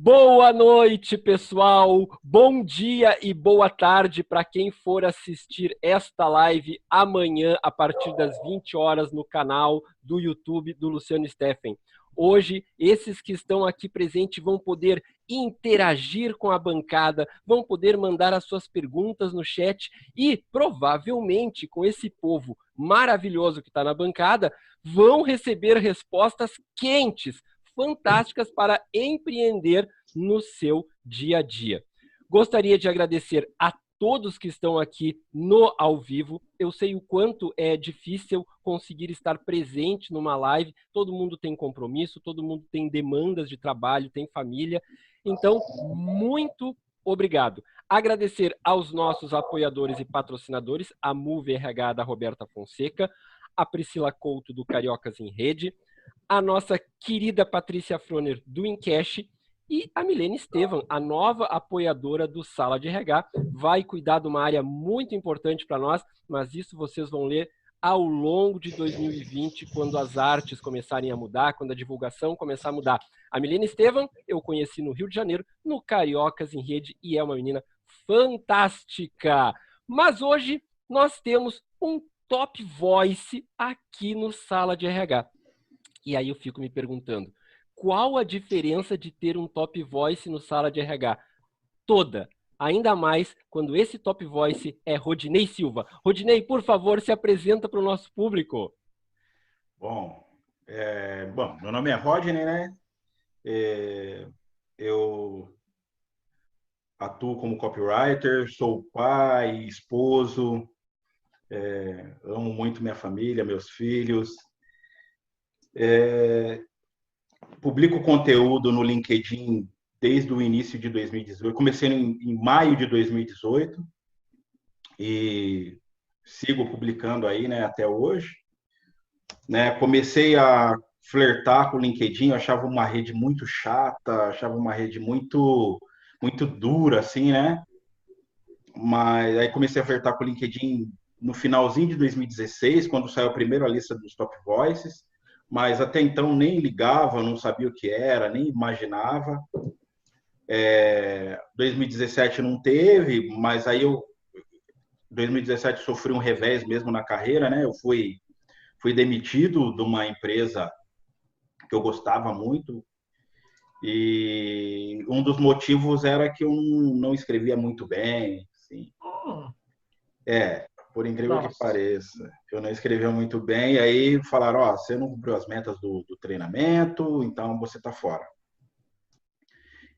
Boa noite, pessoal. Bom dia e boa tarde para quem for assistir esta live amanhã, a partir das 20 horas, no canal do YouTube do Luciano Steffen. Hoje, esses que estão aqui presentes vão poder interagir com a bancada, vão poder mandar as suas perguntas no chat e, provavelmente, com esse povo maravilhoso que está na bancada, vão receber respostas quentes, fantásticas para empreender no seu dia a dia. Gostaria de agradecer a todos que estão aqui no ao vivo. Eu sei o quanto é difícil conseguir estar presente numa live. Todo mundo tem compromisso, todo mundo tem demandas de trabalho, tem família. Então, muito obrigado. Agradecer aos nossos apoiadores e patrocinadores, a Move RH da Roberta Fonseca, a Priscila Couto do Cariocas em Rede, a nossa querida Patrícia Froner do Encash e a Milene Estevam, a nova apoiadora do Sala de RH, vai cuidar de uma área muito importante para nós, mas isso vocês vão ler ao longo de 2020, quando as artes começarem a mudar, quando a divulgação começar a mudar. A Milene Estevam eu conheci no Rio de Janeiro, no Cariocas em Rede, e é uma menina fantástica. Mas hoje nós temos um Top Voice aqui no Sala de RH. E aí eu fico me perguntando, qual a diferença de ter um Top Voice no Sala de RH? Toda. Ainda mais quando esse Top Voice é Rodinei Silva. Rodinei, por favor, se apresenta para o nosso público. Bom, meu nome é Rodney, né? Eu atuo como copywriter, sou pai, esposo, amo muito minha família, meus filhos. Publico conteúdo no LinkedIn desde o início de 2018. Comecei em maio de 2018 e sigo publicando aí, né, até hoje. Né? Comecei a flertar com o LinkedIn, eu achava uma rede muito chata, achava uma rede muito dura, assim, né? Mas aí comecei a flertar com o LinkedIn no finalzinho de 2016, quando saiu a primeira lista dos Top Voices, mas até então nem ligava, não sabia o que era, nem imaginava. 2017 não teve, mas aí 2017 sofri um revés mesmo na carreira, né? Eu fui demitido de uma empresa que eu gostava muito, e um dos motivos era que eu não escrevia muito bem, assim. Por incrível que pareça, eu não escrevia muito bem, e aí falaram, você não cumpriu as metas do treinamento, então você está fora.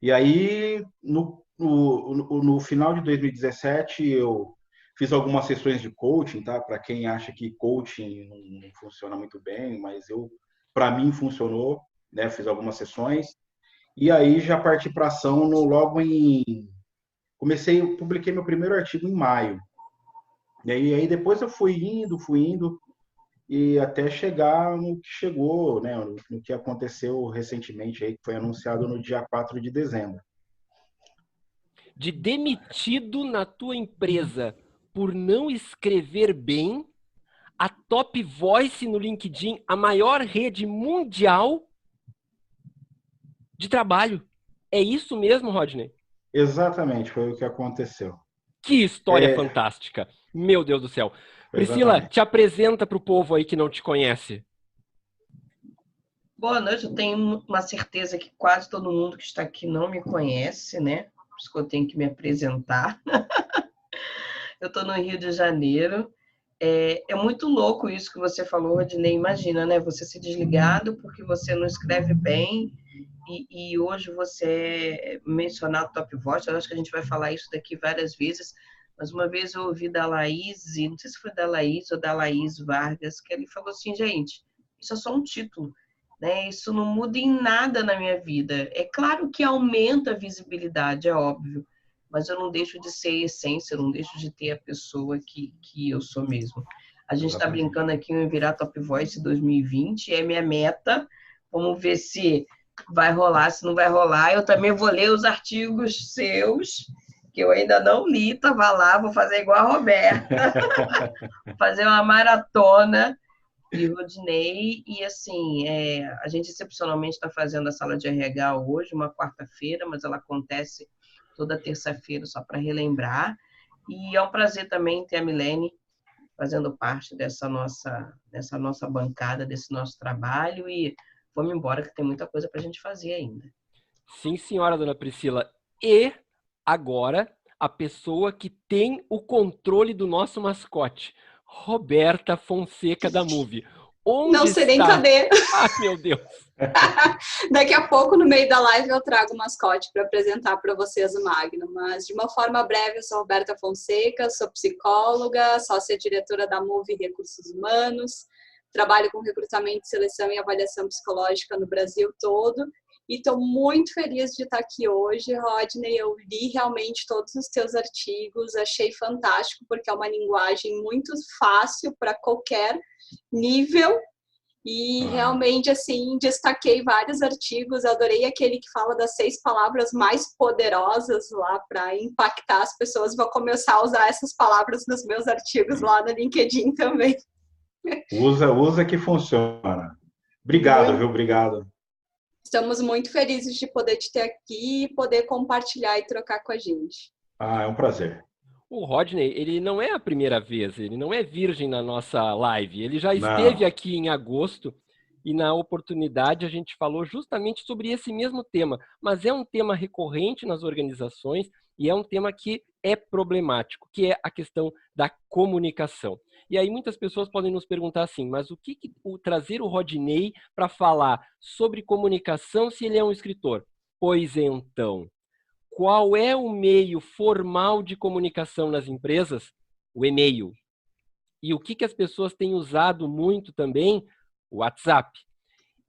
E aí, no final de 2017, eu fiz algumas sessões de coaching, tá? Para quem acha que coaching não funciona muito bem, mas para mim funcionou, né? Fiz algumas sessões e aí já parti para ação publiquei meu primeiro artigo em maio. E aí depois eu fui indo e até chegar no que chegou, né? No que aconteceu recentemente aí, que foi anunciado no dia 4 de dezembro. De demitido na tua empresa por não escrever bem, a Top Voice no LinkedIn, a maior rede mundial de trabalho. É isso mesmo, Rodney? Exatamente, foi o que aconteceu. Que história fantástica. Meu Deus do céu. Priscila, te apresenta para o povo aí que não te conhece. Boa noite, eu tenho uma certeza que quase todo mundo que está aqui não me conhece, né? Por isso que eu tenho que me apresentar. Eu estou no Rio de Janeiro. É muito louco isso que você falou, Rodinei. Imagina, né? Você ser desligado porque você não escreve bem e hoje você mencionar Top Voice. Eu acho que a gente vai falar isso daqui várias vezes, mas uma vez eu ouvi da Laís, não sei se foi da Laís ou da Laís Vargas, que ele falou assim, gente, isso é só um título. Né? Isso não muda em nada na minha vida. É claro que aumenta a visibilidade, é óbvio, mas eu não deixo de ser essência, eu não deixo de ter a pessoa que eu sou mesmo. A gente está brincando aqui em virar Top Voice 2020, é minha meta. Vamos ver se vai rolar, se não vai rolar. Eu também vou ler os artigos seus, que eu ainda não li, estava lá, vou fazer igual a Roberta, fazer uma maratona. e Rodinei, e assim, a gente excepcionalmente está fazendo a sala de RH hoje, uma quarta-feira, mas ela acontece toda terça-feira, só para relembrar. E é um prazer também ter a Milene fazendo parte dessa nossa bancada, desse nosso trabalho, e vamos embora que tem muita coisa para a gente fazer ainda. Sim, senhora, dona Priscila. E agora, a pessoa que tem o controle do nosso mascote, Roberta Fonseca da Move. Não Onde sei nem está? cadê. Ah, meu Deus! Daqui a pouco, no meio da live, eu trago o mascote para apresentar para vocês o Magno. Mas, de uma forma breve, eu sou Roberta Fonseca, sou psicóloga, sócia-diretora da Move Recursos Humanos, trabalho com recrutamento, seleção e avaliação psicológica no Brasil todo. E estou muito feliz de estar aqui hoje, Rodney. Eu li realmente todos os teus artigos, achei fantástico, porque é uma linguagem muito fácil para qualquer nível. E realmente, assim, destaquei vários artigos, adorei aquele que fala das 6 palavras mais poderosas lá para impactar as pessoas. Vou começar a usar essas palavras nos meus artigos lá no LinkedIn também. Usa que funciona. Obrigado, viu? Obrigado. Estamos muito felizes de poder te ter aqui e poder compartilhar e trocar com a gente. É um prazer. O Rodney, ele não é a primeira vez, ele não é virgem na nossa live. Ele já Não. esteve aqui em agosto e na oportunidade a gente falou justamente sobre esse mesmo tema. Mas é um tema recorrente nas organizações e é um tema que é problemático, que é a questão da comunicação. E aí muitas pessoas podem nos perguntar assim, mas o que trazer o Rodney para falar sobre comunicação se ele é um escritor? Pois então, qual é o meio formal de comunicação nas empresas? O e-mail. E o que as pessoas têm usado muito também? O WhatsApp.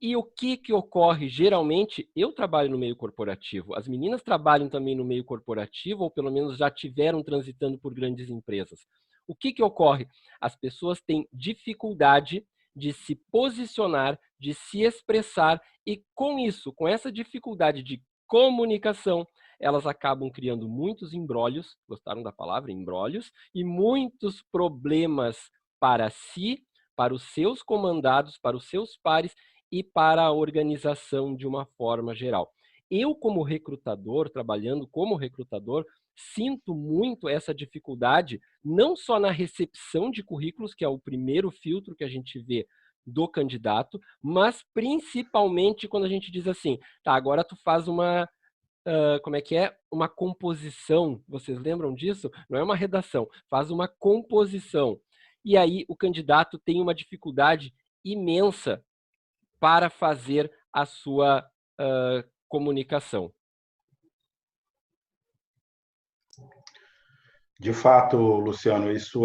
E o que ocorre geralmente? Eu trabalho no meio corporativo. As meninas trabalham também no meio corporativo, ou pelo menos já tiveram transitando por grandes empresas. O que ocorre? As pessoas têm dificuldade de se posicionar, de se expressar, e com isso, com essa dificuldade de comunicação, elas acabam criando muitos imbrólios, gostaram da palavra? Imbrólios, e muitos problemas para si, para os seus comandados, para os seus pares e para a organização de uma forma geral. Eu, como recrutador, trabalhando como recrutador, sinto muito essa dificuldade, não só na recepção de currículos, que é o primeiro filtro que a gente vê do candidato, mas principalmente quando a gente diz assim, tá, agora tu faz uma uma composição, vocês lembram disso? Não é uma redação, faz uma composição. E aí o candidato tem uma dificuldade imensa para fazer a sua comunicação. De fato, Luciano, isso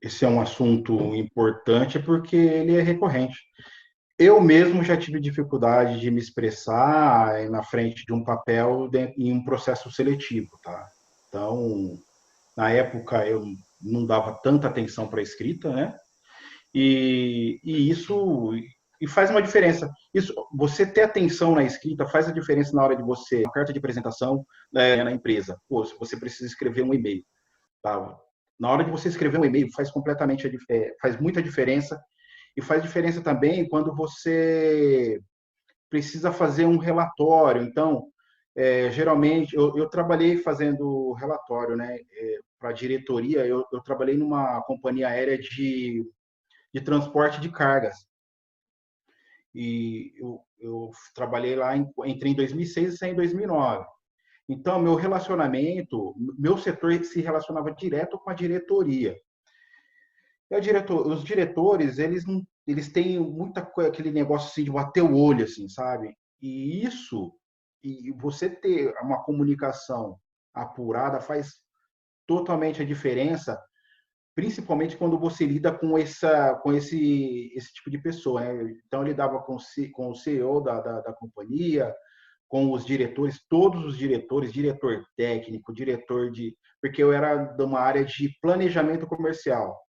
esse é um assunto importante porque ele é recorrente. Eu mesmo já tive dificuldade de me expressar na frente de um papel em um processo seletivo, tá? Então, na época, eu não dava tanta atenção para a escrita, né? E isso faz uma diferença. Isso, você ter atenção na escrita faz a diferença na hora de você, uma carta de apresentação na empresa. Pô, se você precisa escrever um e-mail, tá? Na hora de você escrever um e-mail faz muita diferença. E faz diferença também quando você precisa fazer um relatório. Então, geralmente, eu trabalhei fazendo relatório, né? Para a diretoria, eu trabalhei numa companhia aérea de transporte de cargas. E eu trabalhei lá, entrei em 2006 e saí em 2009. Então, meu setor se relacionava direto com a diretoria. Os diretores, eles têm aquele negócio assim de bater o olho, assim, sabe? E você ter uma comunicação apurada faz totalmente a diferença, principalmente quando você lida com esse tipo de pessoa, né? Então, eu lidava com o CEO da companhia, com os diretores, todos os diretores, diretor técnico, porque eu era de uma área de planejamento comercial.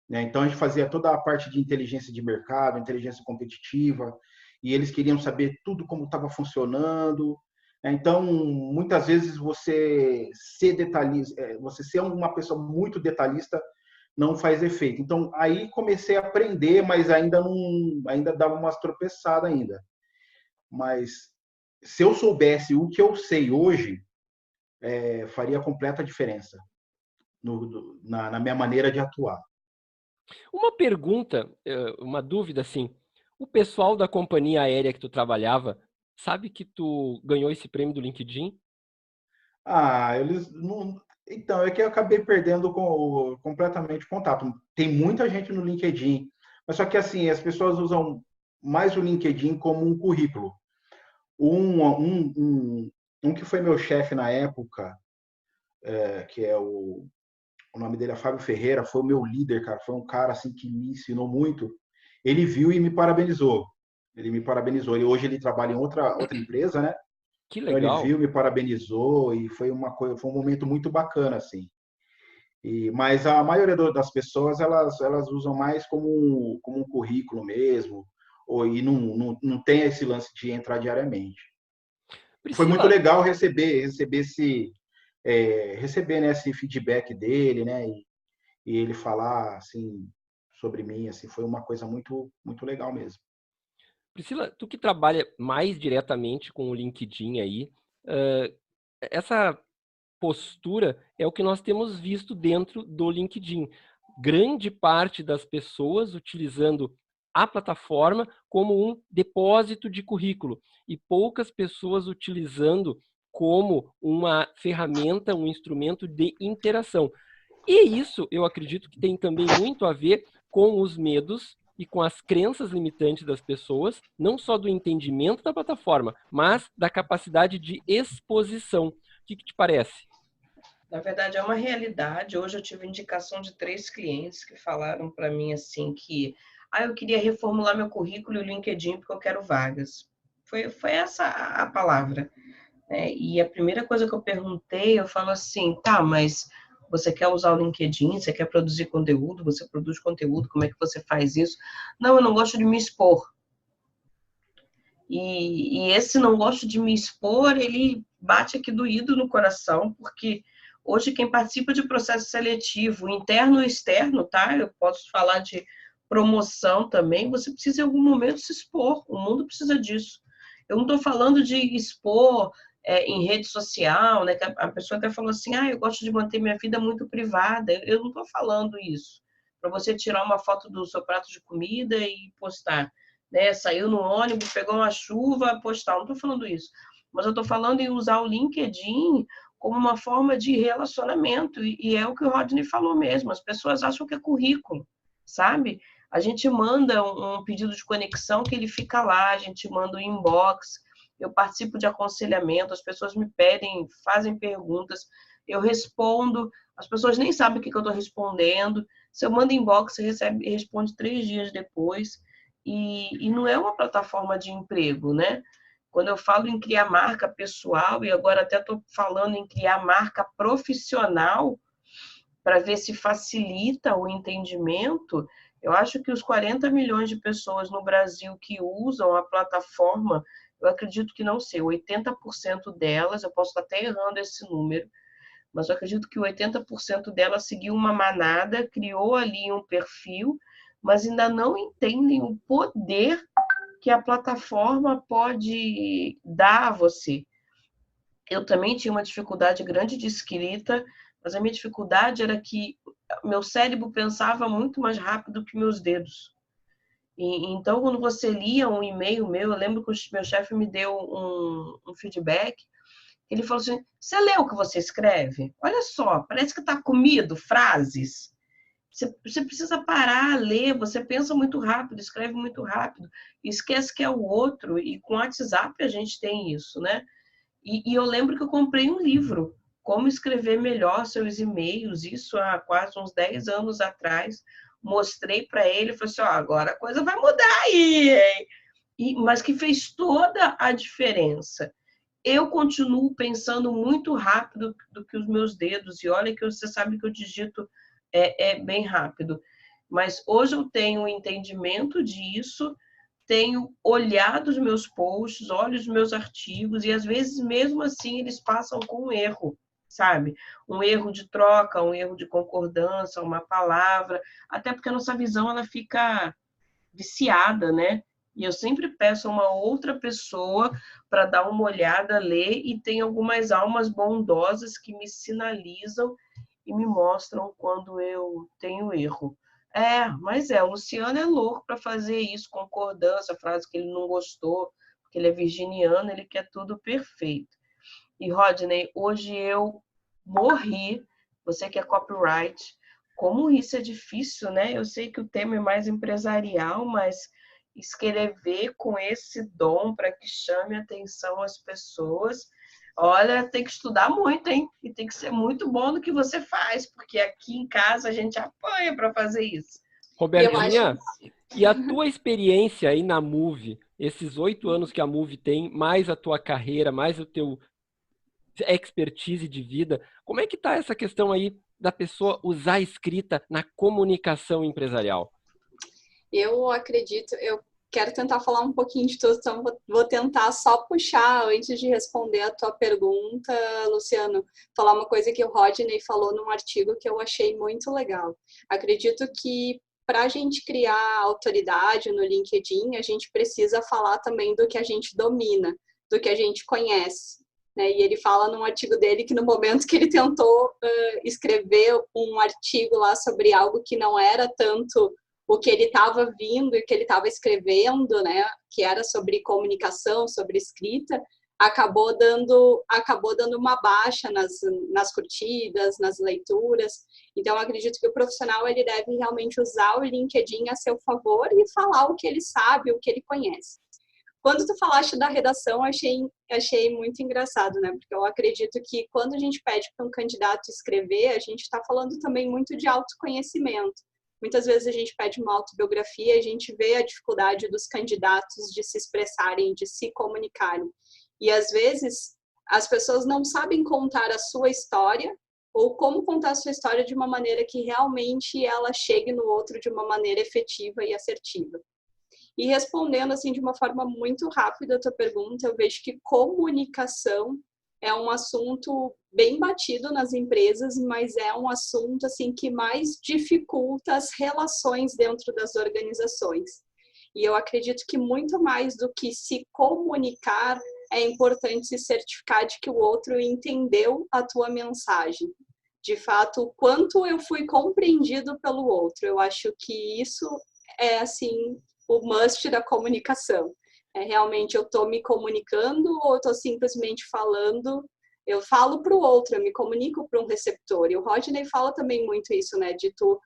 Então, a gente fazia toda a parte de inteligência de mercado, inteligência competitiva, e eles queriam saber tudo como estava funcionando. Então, muitas vezes, você ser uma pessoa muito detalhista não faz efeito. Então, aí comecei a aprender, mas ainda dava umas tropeçadas ainda. Mas se eu soubesse o que eu sei hoje, faria completa diferença na minha maneira de atuar. Uma pergunta, uma dúvida assim. O pessoal da companhia aérea que tu trabalhava sabe que tu ganhou esse prêmio do LinkedIn? Eles não. Então, é que eu acabei perdendo completamente o contato. Tem muita gente no LinkedIn, mas só que assim, as pessoas usam mais o LinkedIn como um currículo. Um que foi meu chefe na época, que é o nome dele é Fábio Ferreira, foi o meu líder, cara. Foi um cara assim que me ensinou muito. Ele viu e me parabenizou. Ele me parabenizou. Hoje ele trabalha em outra empresa, né? Que Então ele legal. viu, me parabenizou e foi foi um momento muito bacana assim. Mas a maioria das pessoas elas usam mais como um currículo mesmo, e não tem esse lance de entrar diariamente. Foi muito Priscila, legal receber, né, esse feedback dele, né, e ele falar assim sobre mim, assim, foi uma coisa muito muito legal mesmo. Priscila, tu que trabalha mais diretamente com o LinkedIn aí, ãh, essa postura é o que nós temos visto dentro do LinkedIn. Grande parte das pessoas utilizando a plataforma como um depósito de currículo e poucas pessoas utilizando como uma ferramenta, um instrumento de interação. E isso eu acredito que tem também muito a ver com os medos e com as crenças limitantes das pessoas, não só do entendimento da plataforma, mas da capacidade de exposição. O que te parece? Na verdade, é uma realidade. Hoje eu tive indicação de 3 clientes que falaram para mim assim que eu queria reformular meu currículo e o LinkedIn porque eu quero vagas. Foi essa a palavra. Né? E a primeira coisa que eu perguntei, eu falo assim, tá, mas você quer usar o LinkedIn, você quer produzir conteúdo, você produz conteúdo, como é que você faz isso? Não, eu não gosto de me expor. E esse não gosto de me expor, ele bate aqui doído no coração, porque hoje quem participa de processo seletivo, interno e externo, tá? Eu posso falar de promoção também, você precisa em algum momento se expor, o mundo precisa disso. Eu não estou falando de expor em rede social, né? Que a pessoa até falou assim, eu gosto de manter minha vida muito privada. Eu não estou falando isso, para você tirar uma foto do seu prato de comida e postar. Né? Saiu no ônibus, pegou uma chuva, postar. Não estou falando isso. Mas eu estou falando em usar o LinkedIn como uma forma de relacionamento. E é o que o Rodney falou mesmo. As pessoas acham que é currículo, sabe? A gente manda um pedido de conexão que ele fica lá, a gente manda um inbox, eu participo de aconselhamento, as pessoas me pedem, fazem perguntas, eu respondo, as pessoas nem sabem o que eu estou respondendo. Se eu mando inbox, você responde 3 dias depois. E não é uma plataforma de emprego, né? Quando eu falo em criar marca pessoal, e agora até estou falando em criar marca profissional, para ver se facilita o entendimento, eu acho que os 40 milhões de pessoas no Brasil que usam a plataforma, eu acredito que não sei, 80% delas, eu posso estar até errando esse número, mas eu acredito que 80% delas seguiu uma manada, criou ali um perfil, mas ainda não entendem o poder que a plataforma pode dar a você. Eu também tinha uma dificuldade grande de escrita, mas a minha dificuldade era que meu cérebro pensava muito mais rápido que meus dedos. Então, quando você lia um e-mail meu, eu lembro que o meu chefe me deu um feedback. Ele falou assim: você lê o que você escreve? Olha só, parece que está comido frases. Você precisa parar, ler, você pensa muito rápido, escreve muito rápido, esquece que é o outro, e com o WhatsApp a gente tem isso, né? E eu lembro que eu comprei um livro, Como Escrever Melhor Seus E-mails, isso há quase uns 10 anos atrás. Mostrei para ele, falei assim, agora a coisa vai mudar aí, hein? Mas que fez toda a diferença. Eu continuo pensando muito rápido do que os meus dedos, e olha que você sabe que eu digito bem rápido. Mas hoje eu tenho um entendimento disso, tenho olhado os meus posts, olho os meus artigos, e às vezes, mesmo assim, eles passam com erro, sabe? Um erro de troca, um erro de concordância, uma palavra, até porque a nossa visão ela fica viciada, né? E eu sempre peço a uma outra pessoa para dar uma olhada, ler, e tem algumas almas bondosas que me sinalizam e me mostram quando eu tenho erro. Mas o Luciano é louco para fazer isso, concordância, frase que ele não gostou, porque ele é virginiano, ele quer tudo perfeito. E, Rodney, hoje eu morri, você que é copyright, como isso é difícil, né? Eu sei que o tema é mais empresarial, mas escrever com esse dom para que chame a atenção as pessoas, olha, tem que estudar muito, hein? E tem que ser muito bom no que você faz, porque aqui em casa a gente apanha para fazer isso. Robertinha, e a tua experiência aí na Move, esses 8 anos que a Move tem, mais a tua carreira, mais o teu expertise de vida, como é que tá essa questão aí da pessoa usar a escrita na comunicação empresarial? Eu acredito, eu quero tentar falar um pouquinho de tudo, então vou tentar só puxar, antes de responder a tua pergunta, Luciano, falar uma coisa que o Rodney falou num artigo que eu achei muito legal. Acredito que para a gente criar autoridade no LinkedIn, a gente precisa falar também do que a gente domina, do que a gente conhece. Né? E ele fala num artigo dele que no momento que ele tentou escrever um artigo lá sobre algo que não era tanto o que ele estava vindo e o que ele estava escrevendo, né, que era sobre comunicação, sobre escrita, acabou dando uma baixa nas curtidas, nas leituras. Então, acredito que o profissional ele deve realmente usar o LinkedIn a seu favor e falar o que ele sabe, o que ele conhece. Quando tu falaste da redação, achei muito engraçado, né? Porque eu acredito que quando a gente pede para um candidato escrever, a gente está falando também muito de autoconhecimento. Muitas vezes a gente pede uma autobiografia e a gente vê a dificuldade dos candidatos de se expressarem, de se comunicarem. E às vezes as pessoas não sabem contar a sua história ou como contar a sua história de uma maneira que realmente ela chegue no outro de uma maneira efetiva e assertiva. E respondendo assim de uma forma muito rápida a tua pergunta, eu vejo que comunicação é um assunto bem batido nas empresas, mas é um assunto assim que mais dificulta as relações dentro das organizações. E eu acredito que muito mais do que se comunicar, é importante se certificar de que o outro entendeu a tua mensagem. De fato, o quanto eu fui compreendido pelo outro. Eu acho que isso é assim o must da comunicação. Realmente eu estou me comunicando ou estou simplesmente falando? Eu falo para o outro, eu me comunico para um receptor. E o Rodney fala também muito isso, né? De tu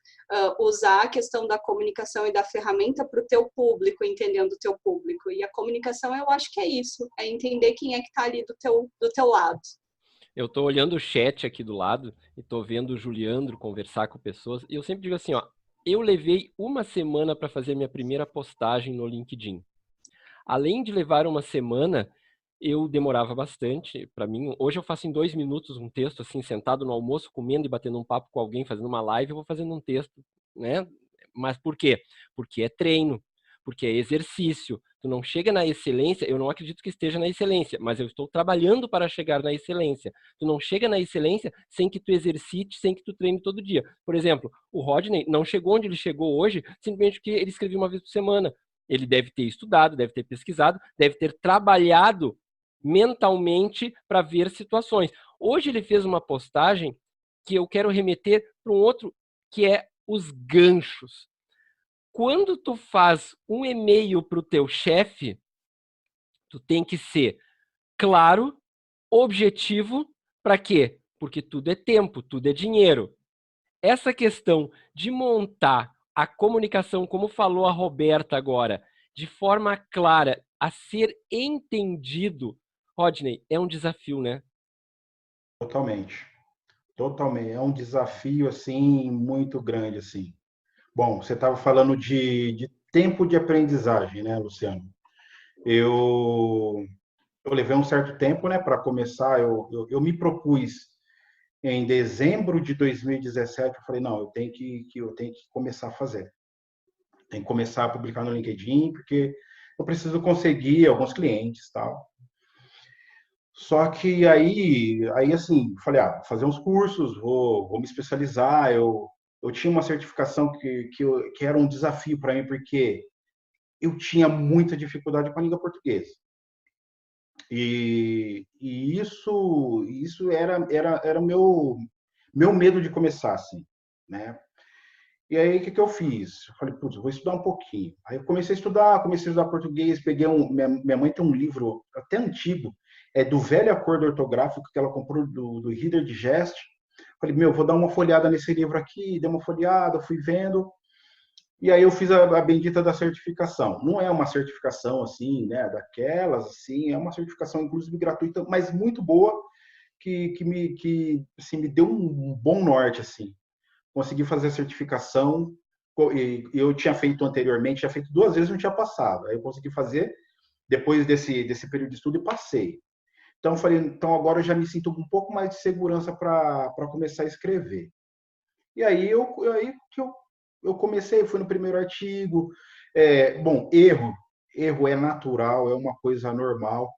usar a questão da comunicação e da ferramenta para o teu público, entendendo o teu público. E a comunicação, eu acho que é isso. É entender quem é que está ali do teu lado. Eu estou olhando o chat aqui do lado e estou vendo o Juliandro conversar com pessoas. E eu sempre digo assim, ó, eu levei 1 semana para fazer minha primeira postagem no LinkedIn. Além de levar 1 semana, eu demorava bastante. Para mim, hoje eu faço em 2 minutos um texto, assim, sentado no almoço, comendo e batendo um papo com alguém, fazendo uma live, eu vou fazendo um texto, né? Mas por quê? Porque é treino, porque é exercício. Tu não chega na excelência, eu não acredito que esteja na excelência, mas eu estou trabalhando para chegar na excelência. Tu não chega na excelência sem que tu exercite, sem que tu treine todo dia. Por exemplo, o Rodney não chegou onde ele chegou hoje, simplesmente porque ele escrevia 1 vez por semana. Ele deve ter estudado, deve ter pesquisado, deve ter trabalhado mentalmente para ver situações. Hoje ele fez uma postagem que eu quero remeter para um outro, que é os ganchos. Quando tu faz um e-mail para o teu chefe, tu tem que ser claro, objetivo, para quê? Porque tudo é tempo, tudo é dinheiro. Essa questão de montar a comunicação, como falou a Roberta agora, de forma clara, a ser entendido, Rodney, é um desafio, né? Totalmente. Totalmente. É um desafio, assim, muito grande, assim. Bom, você estava falando de tempo de aprendizagem, né, Luciano? Eu levei um certo tempo, né, para começar. Eu me propus em dezembro de 2017. Eu falei, não, eu tenho que começar a fazer. Tem que começar a publicar no LinkedIn, porque eu preciso conseguir alguns clientes, tal. Só que aí assim, falei, vou fazer uns cursos, vou me especializar. Eu tinha uma certificação que era um desafio para mim, porque eu tinha muita dificuldade com a língua portuguesa. E isso era o meu medo de começar, assim, né? E aí, o que eu fiz? Eu falei, putz, vou estudar um pouquinho. Aí eu comecei a estudar português, peguei minha mãe tem um livro até antigo, do velho acordo ortográfico que ela comprou do Reader Digest. Falei, vou dar uma folhada nesse livro aqui, dei uma folhada, fui vendo, e aí eu fiz a bendita da certificação. Não é uma certificação assim, né, daquelas, assim, é uma certificação inclusive gratuita, mas muito boa, que assim, me deu um bom norte, assim. Consegui fazer a certificação, e eu tinha feito anteriormente, tinha feito 2 vezes e não tinha passado. Aí eu consegui fazer depois desse período de estudo e passei. Então eu falei, então agora eu já me sinto com um pouco mais de segurança para começar a escrever. E aí eu comecei, fui no primeiro artigo. Bom, erro é natural, é uma coisa normal,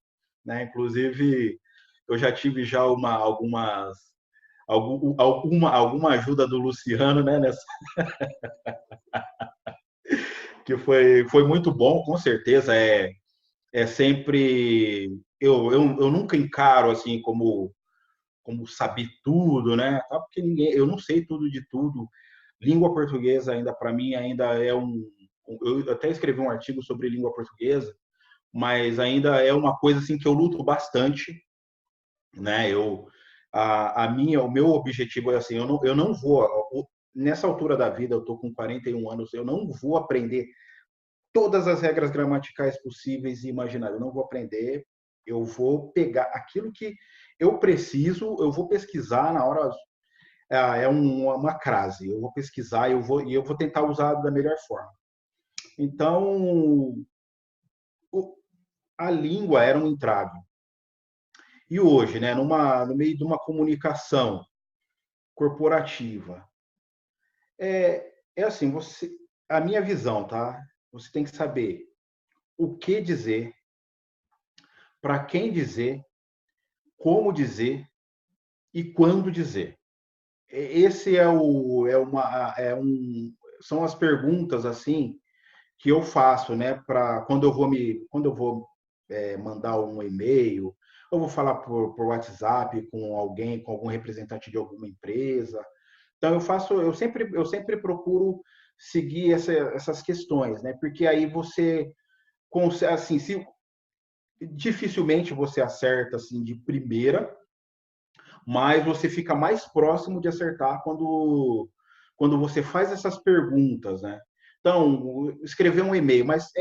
né? Inclusive, eu já tive já alguma ajuda do Luciano, né? Que foi muito bom, com certeza. É sempre. Eu nunca encaro assim como saber tudo, né? Porque eu não sei tudo de tudo. Língua portuguesa ainda para mim ainda é eu até escrevi um artigo sobre língua portuguesa, mas ainda é uma coisa assim que eu luto bastante, né? O meu objetivo é assim, eu não vou nessa altura da vida, eu tô com 41 anos, eu não vou aprender todas as regras gramaticais possíveis e imagináveis. Eu não vou aprender, eu vou pegar aquilo que eu preciso, eu vou pesquisar na hora. Uma crase. Eu vou pesquisar e eu vou tentar usar da melhor forma. Então, a língua era um entrave. E hoje, né, no meio de uma comunicação corporativa, é assim, a minha visão, tá? Você tem que saber o que dizer, para quem dizer, como dizer e quando dizer. Esse são as perguntas assim que eu faço, né, para quando eu vou mandar um e-mail, eu vou falar por WhatsApp com alguém, com algum representante de alguma empresa. Então eu sempre procuro seguir essas questões, né? Porque aí você consegue, assim, dificilmente você acerta assim de primeira, mas você fica mais próximo de acertar quando você faz essas perguntas, né? Então, escrever um e-mail, mas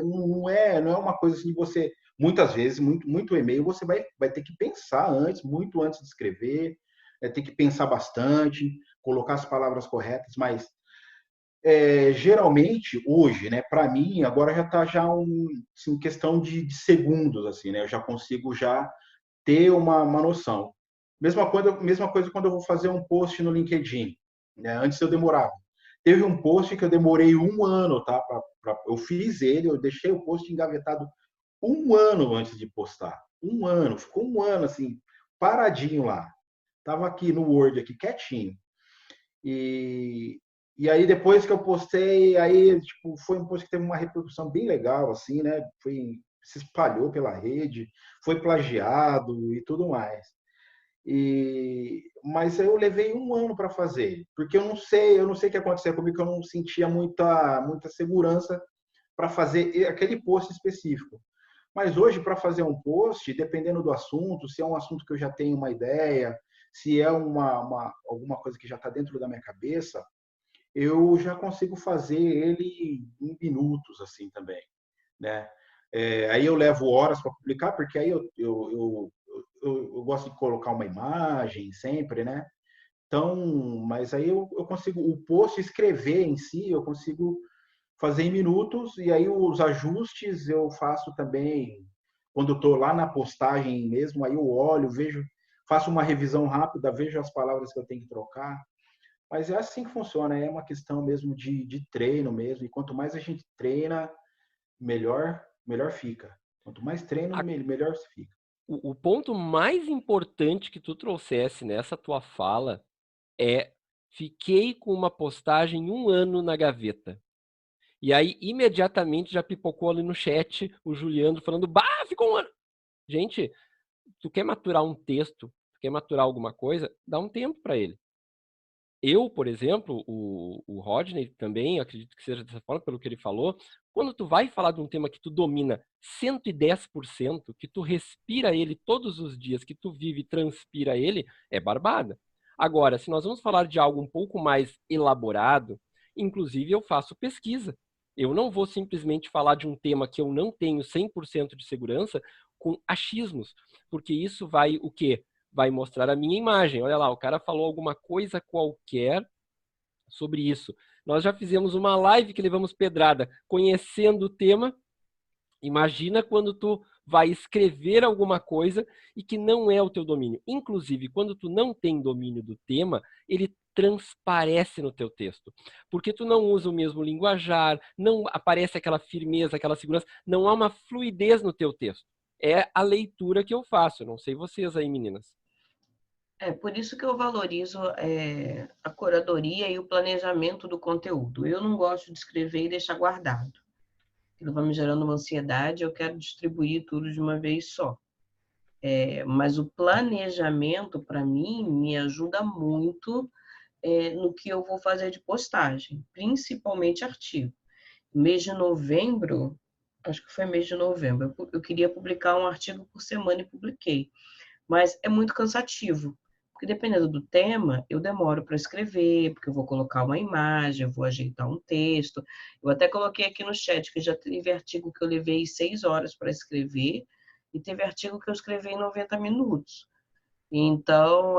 não é uma coisa assim de você, muitas vezes, muito e-mail, você vai ter que pensar antes, muito antes de escrever, ter que pensar bastante, colocar as palavras corretas, mas geralmente, hoje, né, para mim, agora já está assim, questão de segundos, assim, né? Eu já consigo já ter uma noção. Mesma coisa quando eu vou fazer um post no LinkedIn, né? Antes eu demorava. Teve um post que eu demorei 1 ano, tá? Eu fiz ele, eu deixei o post engavetado 1 ano antes de postar. 1 ano, ficou 1 ano assim, paradinho lá. Tava aqui no Word, aqui quietinho. E, e aí depois que eu postei, aí tipo, foi um post que teve uma repercussão bem legal, assim, né? Se espalhou pela rede, foi plagiado e tudo mais. Mas eu levei 1 ano para fazer, porque eu não sei o que aconteceu comigo, que eu não sentia muita segurança para fazer aquele post específico. Mas hoje, para fazer um post, dependendo do assunto, se é um assunto que eu já tenho uma ideia, se é alguma coisa que já está dentro da minha cabeça, eu já consigo fazer ele em minutos, assim, também, né? Aí eu levo horas para publicar, porque aí eu gosto de colocar uma imagem sempre, né? Então, mas aí eu consigo, o post escrever em si, eu consigo fazer em minutos, e aí os ajustes eu faço também quando eu estou lá na postagem mesmo, aí eu olho, vejo, faço uma revisão rápida, vejo as palavras que eu tenho que trocar. Mas é assim que funciona, é uma questão mesmo de treino mesmo, e quanto mais a gente treina, melhor fica. Quanto mais treino, melhor se fica. o ponto mais importante que tu trouxesse nessa tua fala é: fiquei com uma postagem 1 ano na gaveta. E aí, imediatamente, já pipocou ali no chat o Juliano falando, bah, ficou 1 ano. Gente, tu quer maturar um texto, tu quer maturar alguma coisa, dá um tempo para ele. Eu, por exemplo, o Rodney também, acredito que seja dessa forma, pelo que ele falou, quando tu vai falar de um tema que tu domina 110%, que tu respira ele todos os dias, que tu vive e transpira ele, é barbada. Agora, se nós vamos falar de algo um pouco mais elaborado, inclusive eu faço pesquisa. Eu não vou simplesmente falar de um tema que eu não tenho 100% de segurança com achismos, porque isso vai o quê? Vai mostrar a minha imagem. Olha lá, o cara falou alguma coisa qualquer sobre isso. Nós já fizemos uma live que levamos pedrada conhecendo o tema. Imagina quando tu vai escrever alguma coisa e que não é o teu domínio. Inclusive, quando tu não tem domínio do tema, ele transparece no teu texto. Porque tu não usa o mesmo linguajar, não aparece aquela firmeza, aquela segurança, não há uma fluidez no teu texto. É a leitura que eu faço. Não sei vocês aí, meninas. É por isso que eu valorizo a curadoria e o planejamento do conteúdo. Eu não gosto de escrever e deixar guardado. Aquilo vai me gerando uma ansiedade, eu quero distribuir tudo de uma vez só. Mas o planejamento, para mim, me ajuda muito no que eu vou fazer de postagem, principalmente artigo. Mês de novembro, acho que foi mês de novembro, eu queria publicar um artigo por semana e publiquei. Mas é muito cansativo, porque dependendo do tema, eu demoro para escrever, porque eu vou colocar uma imagem, eu vou ajeitar um texto. Eu até coloquei aqui no chat que já teve artigo que eu levei 6 horas para escrever e teve artigo que eu escrevi em 90 minutos. Então,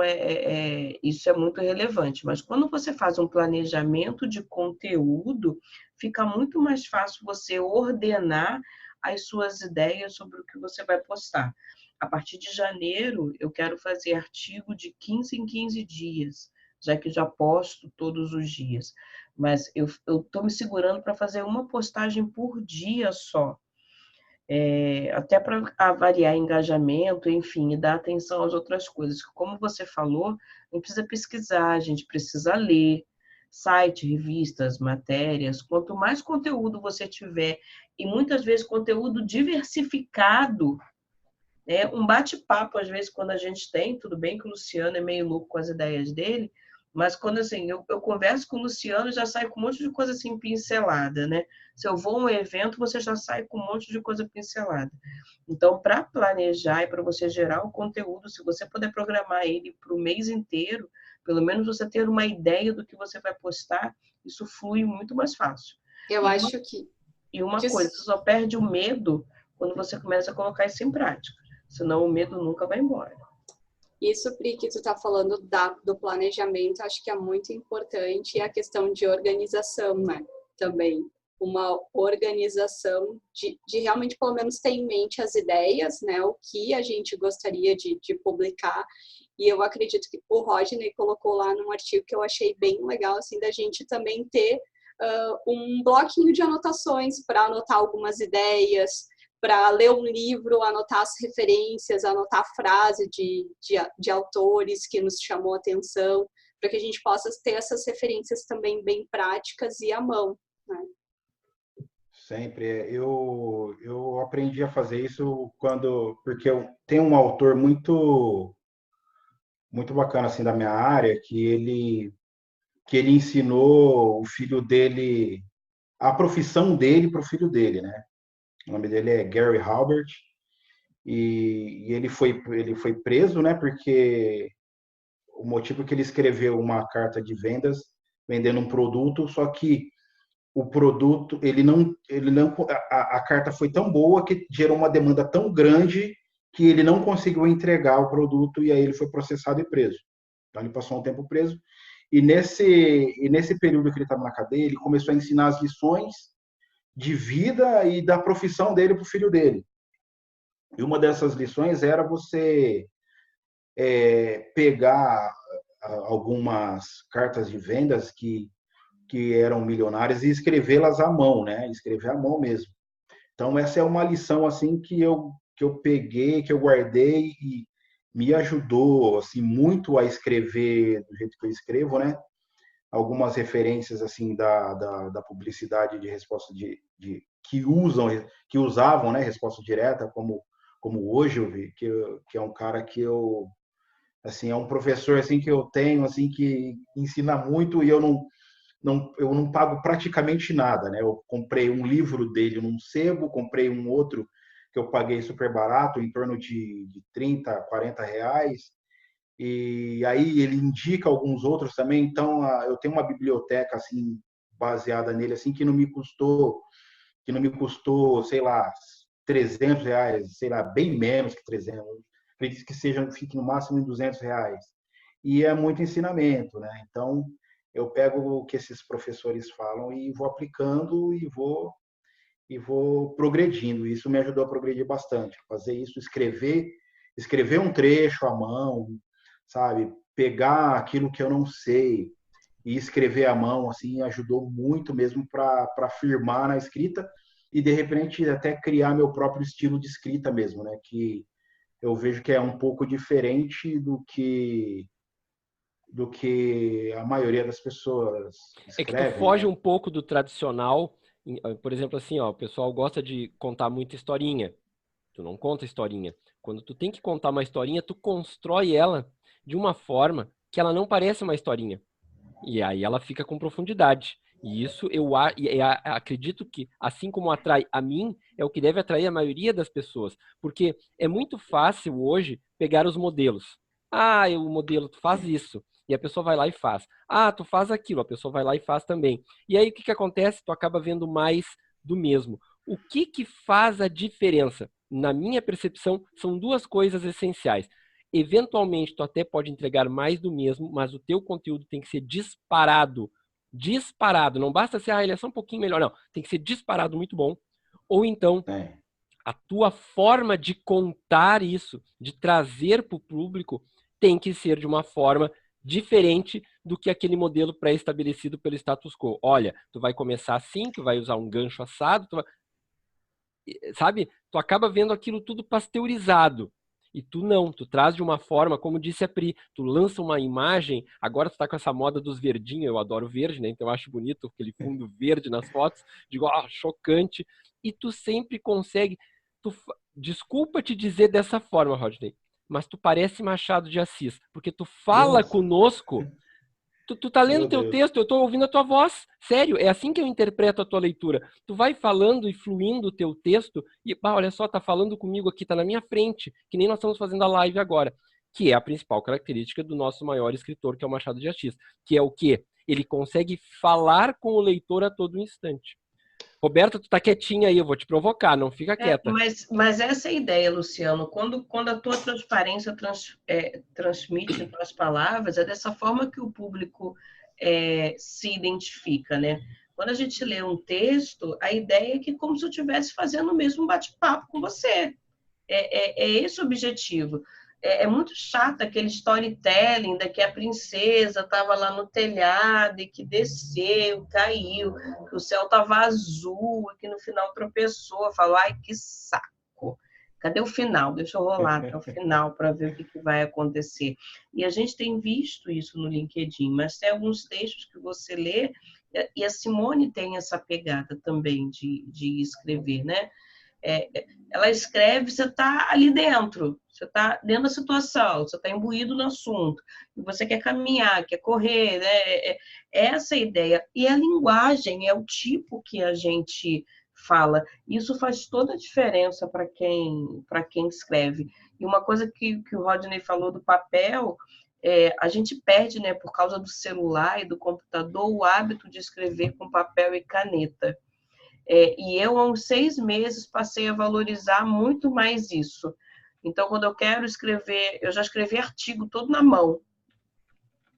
isso é muito relevante. Mas quando você faz um planejamento de conteúdo, fica muito mais fácil você ordenar as suas ideias sobre o que você vai postar. A partir de janeiro, eu quero fazer artigo de 15 em 15 dias, já que já posto todos os dias. Mas eu estou me segurando para fazer uma postagem por dia só. Até para avaliar engajamento, enfim, e dar atenção às outras coisas. Como você falou, a gente precisa pesquisar, a gente precisa ler site, revistas, matérias. Quanto mais conteúdo você tiver, e muitas vezes conteúdo diversificado, um bate-papo, às vezes, quando a gente tem, tudo bem que o Luciano é meio louco com as ideias dele, mas quando assim, eu converso com o Luciano, já sai com um monte de coisa assim pincelada, né? Se eu vou a um evento, você já sai com um monte de coisa pincelada. Então, para planejar e para você gerar o conteúdo, se você puder programar ele para o mês inteiro, pelo menos você ter uma ideia do que você vai postar, isso flui muito mais fácil. Eu acho que... E uma coisa, você só perde o medo quando você começa a colocar isso em prática. Senão o medo nunca vai embora. Isso, Pri, que tu está falando do planejamento, acho que é muito importante, e a questão de organização, né? Também. Uma organização de realmente, pelo menos, ter em mente as ideias, né? O que a gente gostaria de publicar. E eu acredito que o Rodney colocou lá num artigo que eu achei bem legal, assim, da gente também ter um bloquinho de anotações para anotar algumas ideias, para ler um livro, anotar as referências, anotar a frase de autores que nos chamou a atenção, para que a gente possa ter essas referências também bem práticas e à mão, né? Sempre. Eu aprendi a fazer isso porque eu tenho um autor muito bacana assim da minha área que ele ensinou o filho dele, a profissão dele para o filho dele, né? O nome dele é Gary Halbert e ele foi preso, né? Porque o motivo que ele escreveu uma carta de vendas vendendo um produto, só que o produto a carta foi tão boa que gerou uma demanda tão grande que ele não conseguiu entregar o produto e aí ele foi processado e preso. Então ele passou um tempo preso e nesse período que ele estava na cadeia ele começou a ensinar as lições de vida e da profissão dele para o filho dele. E uma dessas lições era você pegar algumas cartas de vendas que eram milionárias e escrevê-las à mão, né? Escrever à mão mesmo. Então essa é uma lição assim que eu eu peguei, que eu guardei e me ajudou assim muito a escrever do jeito que eu escrevo, né? Algumas referências assim da publicidade de resposta que usavam, né, resposta direta, como hoje eu vi, que é um cara que eu assim, é um professor assim que eu tenho assim que ensina muito e eu não pago praticamente nada, né? Eu comprei um livro dele num sebo, comprei um outro que eu paguei super barato, em torno de 30, 40 reais, e aí ele indica alguns outros também, então eu tenho uma biblioteca assim baseada nele assim que não me custou, sei lá, 300 reais, sei lá, bem menos que 300, acredito que fique no máximo em 200 reais. E é muito ensinamento, né? Então, eu pego o que esses professores falam e vou aplicando e vou progredindo. Isso me ajudou a progredir bastante. Fazer isso, escrever um trecho à mão, sabe? Pegar aquilo que eu não sei e escrever à mão, assim, ajudou muito mesmo para firmar na escrita e, de repente, até criar meu próprio estilo de escrita mesmo, né? Que eu vejo que é um pouco diferente do que a maioria das pessoas É que tu escrevem, foge né? um pouco do tradicional. Por exemplo, assim, ó, o pessoal gosta de contar muita historinha. Tu não conta historinha. Quando tu tem que contar uma historinha, tu constrói ela de uma forma que ela não parece uma historinha. E aí ela fica com profundidade. E isso acredito que, assim como atrai a mim, é o que deve atrair a maioria das pessoas. Porque é muito fácil hoje pegar os modelos. Ah, o modelo, tu faz isso. E a pessoa vai lá e faz. Ah, tu faz aquilo, a pessoa vai lá e faz também. E aí o que que acontece? Tu acaba vendo mais do mesmo. O que que faz a diferença? Na minha percepção, são duas coisas essenciais. Eventualmente, tu até pode entregar mais do mesmo, mas o teu conteúdo tem que ser disparado. Disparado. Não basta ser, ele é só um pouquinho melhor. Não, tem que ser disparado muito bom. Ou então, É, a tua forma de contar isso, de trazer para o público, tem que ser de uma forma diferente do que aquele modelo pré-estabelecido pelo status quo. Olha, tu vai começar assim, tu vai usar um gancho assado, sabe? Tu acaba vendo aquilo tudo pasteurizado. E tu não, tu traz de uma forma, como disse a Pri, tu lança uma imagem, agora tu tá com essa moda dos verdinhos, eu adoro verde, né? Então eu acho bonito aquele fundo verde nas fotos, digo, chocante, e tu sempre consegue, desculpa te dizer dessa forma, Rodney, mas tu parece Machado de Assis, porque tu fala nossa, conosco. Tu tá lendo meu teu Deus. texto, eu tô ouvindo a tua voz. Sério, é assim que eu interpreto a tua leitura. Tu vai falando e fluindo o teu texto e, olha só, tá falando comigo aqui, tá na minha frente, que nem nós estamos fazendo a live agora, que é a principal característica do nosso maior escritor, que é o Machado de Assis, que é o quê? Ele consegue falar com o leitor a todo instante. Roberta, tu tá quietinha aí, eu vou te provocar, não fica quieta. Mas essa é a ideia, Luciano. Quando a tua transparência transmite as palavras, é dessa forma que o público se identifica, né? Quando a gente lê um texto, a ideia é que como se eu estivesse fazendo o mesmo bate-papo com você. É esse o objetivo. É muito chato aquele storytelling da que a princesa estava lá no telhado e que desceu, caiu, que o céu estava azul e que no final tropeçou. Falou, ai, que saco. Cadê o final? Deixa eu rolar até o final para ver o que vai acontecer. E a gente tem visto isso no LinkedIn, mas tem alguns textos que você lê, e a Simone tem essa pegada também de escrever, né? Ela escreve, você está ali dentro, você está dentro da situação, você está imbuído no assunto, e você quer caminhar, quer correr, né? Essa é a ideia. E a linguagem é o tipo que a gente fala. Isso faz toda a diferença para quem escreve. E uma coisa que o Rodney falou do papel, a gente perde, né, por causa do celular e do computador, o hábito de escrever com papel e caneta. E eu, há uns 6 meses, passei a valorizar muito mais isso. Então, quando eu quero escrever, eu já escrevi artigo todo na mão.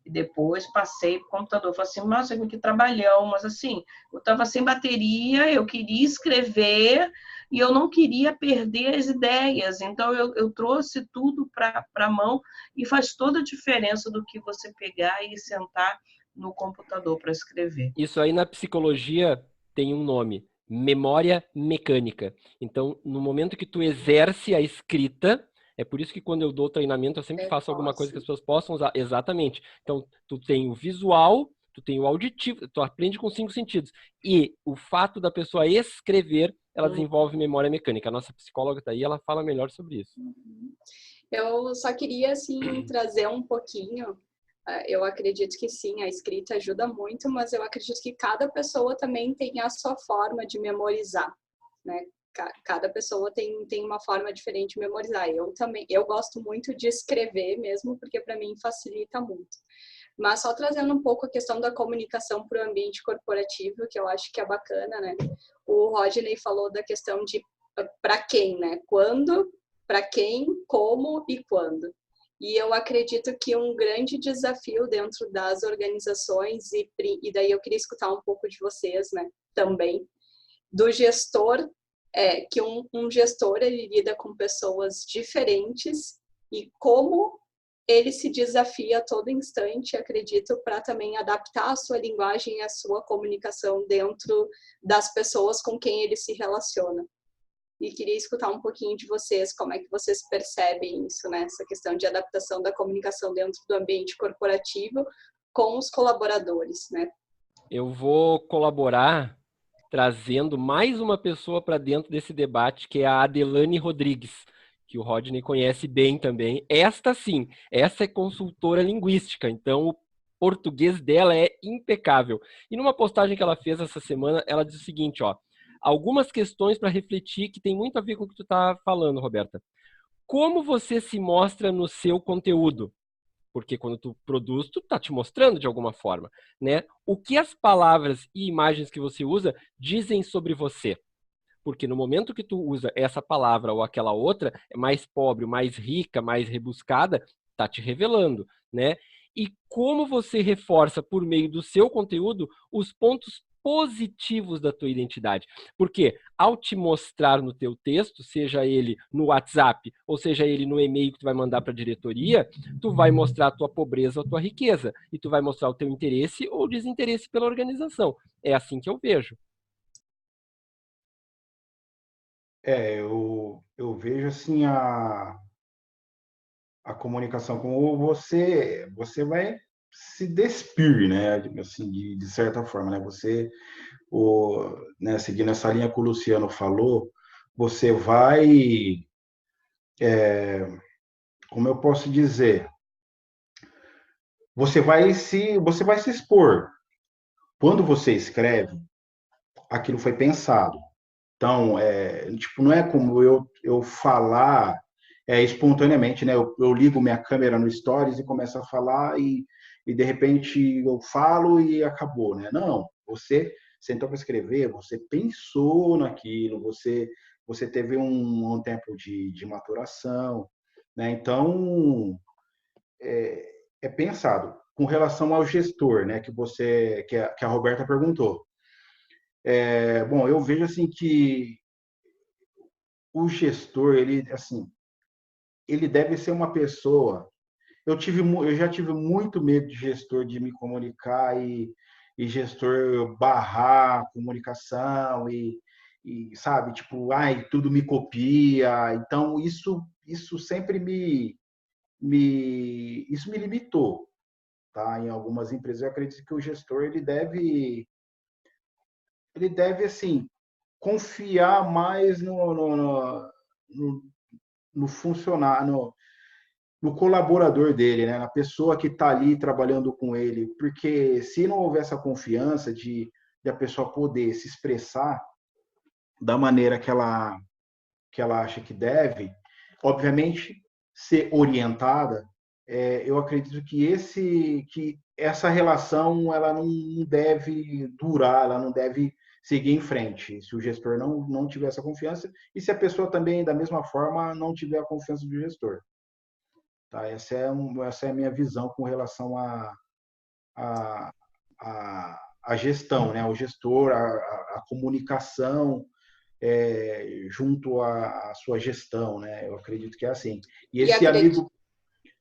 E depois passei para o computador. Falei assim, nossa, que trabalhão. Mas assim, eu estava sem bateria, eu queria escrever e eu não queria perder as ideias. Então, eu trouxe tudo para a mão e faz toda a diferença do que você pegar e sentar no computador para escrever. Isso aí na psicologia tem um nome, memória mecânica. Então, no momento que tu exerce a escrita, é por isso que quando eu dou treinamento, eu sempre faço alguma coisa que as pessoas possam usar. Exatamente. Então, tu tem o visual, tu tem o auditivo, tu aprende com 5 sentidos. E o fato da pessoa escrever, ela desenvolve memória mecânica. A nossa psicóloga tá aí, ela fala melhor sobre isso. Eu só queria, assim, trazer um pouquinho. Eu acredito que sim, a escrita ajuda muito, mas eu acredito que cada pessoa também tem a sua forma de memorizar, né? Cada pessoa tem uma forma diferente de memorizar. Eu gosto muito de escrever mesmo, porque para mim facilita muito. Mas só trazendo um pouco a questão da comunicação para o ambiente corporativo, que eu acho que é bacana, né? O Rodney falou da questão de para quem, né? Quando, para quem, como e quando. E eu acredito que um grande desafio dentro das organizações, e daí eu queria escutar um pouco de vocês, né, também, do gestor, que um gestor, ele lida com pessoas diferentes e como ele se desafia a todo instante, acredito, para também adaptar a sua linguagem e a sua comunicação dentro das pessoas com quem ele se relaciona. E queria escutar um pouquinho de vocês, como é que vocês percebem isso, né? Essa questão de adaptação da comunicação dentro do ambiente corporativo com os colaboradores, né? Eu vou colaborar trazendo mais uma pessoa para dentro desse debate, que é a Adelane Rodrigues, que o Rodney conhece bem também. Esta sim, essa é consultora linguística, então o português dela é impecável. E numa postagem que ela fez essa semana, ela diz o seguinte, ó, algumas questões para refletir que tem muito a ver com o que tu está falando, Roberta. Como você se mostra no seu conteúdo? Porque quando tu produz, tu tá te mostrando de alguma forma, né? O que as palavras e imagens que você usa dizem sobre você? Porque no momento que tu usa essa palavra ou aquela outra, é mais pobre, mais rica, mais rebuscada, tá te revelando, né? E como você reforça por meio do seu conteúdo os pontos positivos da tua identidade. Porque ao te mostrar no teu texto, seja ele no WhatsApp ou seja ele no e-mail que tu vai mandar para a diretoria, tu vai mostrar a tua pobreza ou a tua riqueza e tu vai mostrar o teu interesse ou desinteresse pela organização. É assim que eu vejo. Eu vejo assim a comunicação como você vai se despir, né, assim, de certa forma, né, né, seguindo essa linha que o Luciano falou, você vai, como eu posso dizer, você vai se expor. Quando você escreve, aquilo foi pensado. Então, tipo, não é como eu falar espontaneamente, né? Eu ligo minha câmera no Stories e começo a falar e de repente eu falo e acabou, né? Não, você sentou para escrever, você pensou naquilo, você teve um tempo de maturação, né? Então, é pensado. Com relação ao gestor, né? Que a Roberta perguntou. Bom, eu vejo assim que o gestor, ele, assim, ele deve ser uma pessoa. Eu já tive muito medo de gestor de me comunicar e gestor barrar a comunicação sabe, tipo, ai, tudo me copia. Então, isso sempre isso me limitou, tá? Em algumas empresas, eu acredito que o gestor, ele deve assim, confiar mais no, no funcionário, no colaborador dele, né? Na pessoa que está ali trabalhando com ele, porque se não houver essa confiança de a pessoa poder se expressar da maneira que ela acha que deve, obviamente ser orientada, eu acredito que essa relação ela não deve durar, ela não deve seguir em frente, se o gestor não tiver essa confiança e se a pessoa também, da mesma forma, não tiver a confiança do gestor. Tá? Essa é a minha visão com relação a, a gestão, né? O gestor, a comunicação junto à sua gestão, né? Eu acredito que é assim. E esse amigo,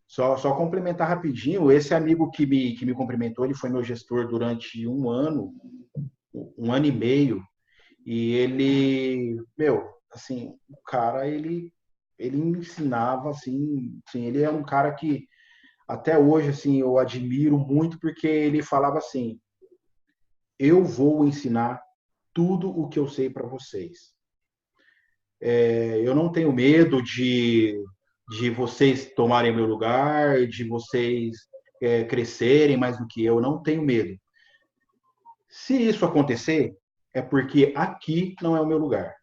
só complementar rapidinho, esse amigo que me cumprimentou, ele foi meu gestor durante um ano e meio, E ele, meu, assim, o cara, ele me ensinava, assim, ele é um cara que até hoje, assim, eu admiro muito porque ele falava assim, eu vou ensinar tudo o que eu sei para vocês. Eu não tenho medo de vocês tomarem meu lugar, de vocês crescerem mais do que eu não tenho medo. Se isso acontecer, é porque aqui não é o meu lugar.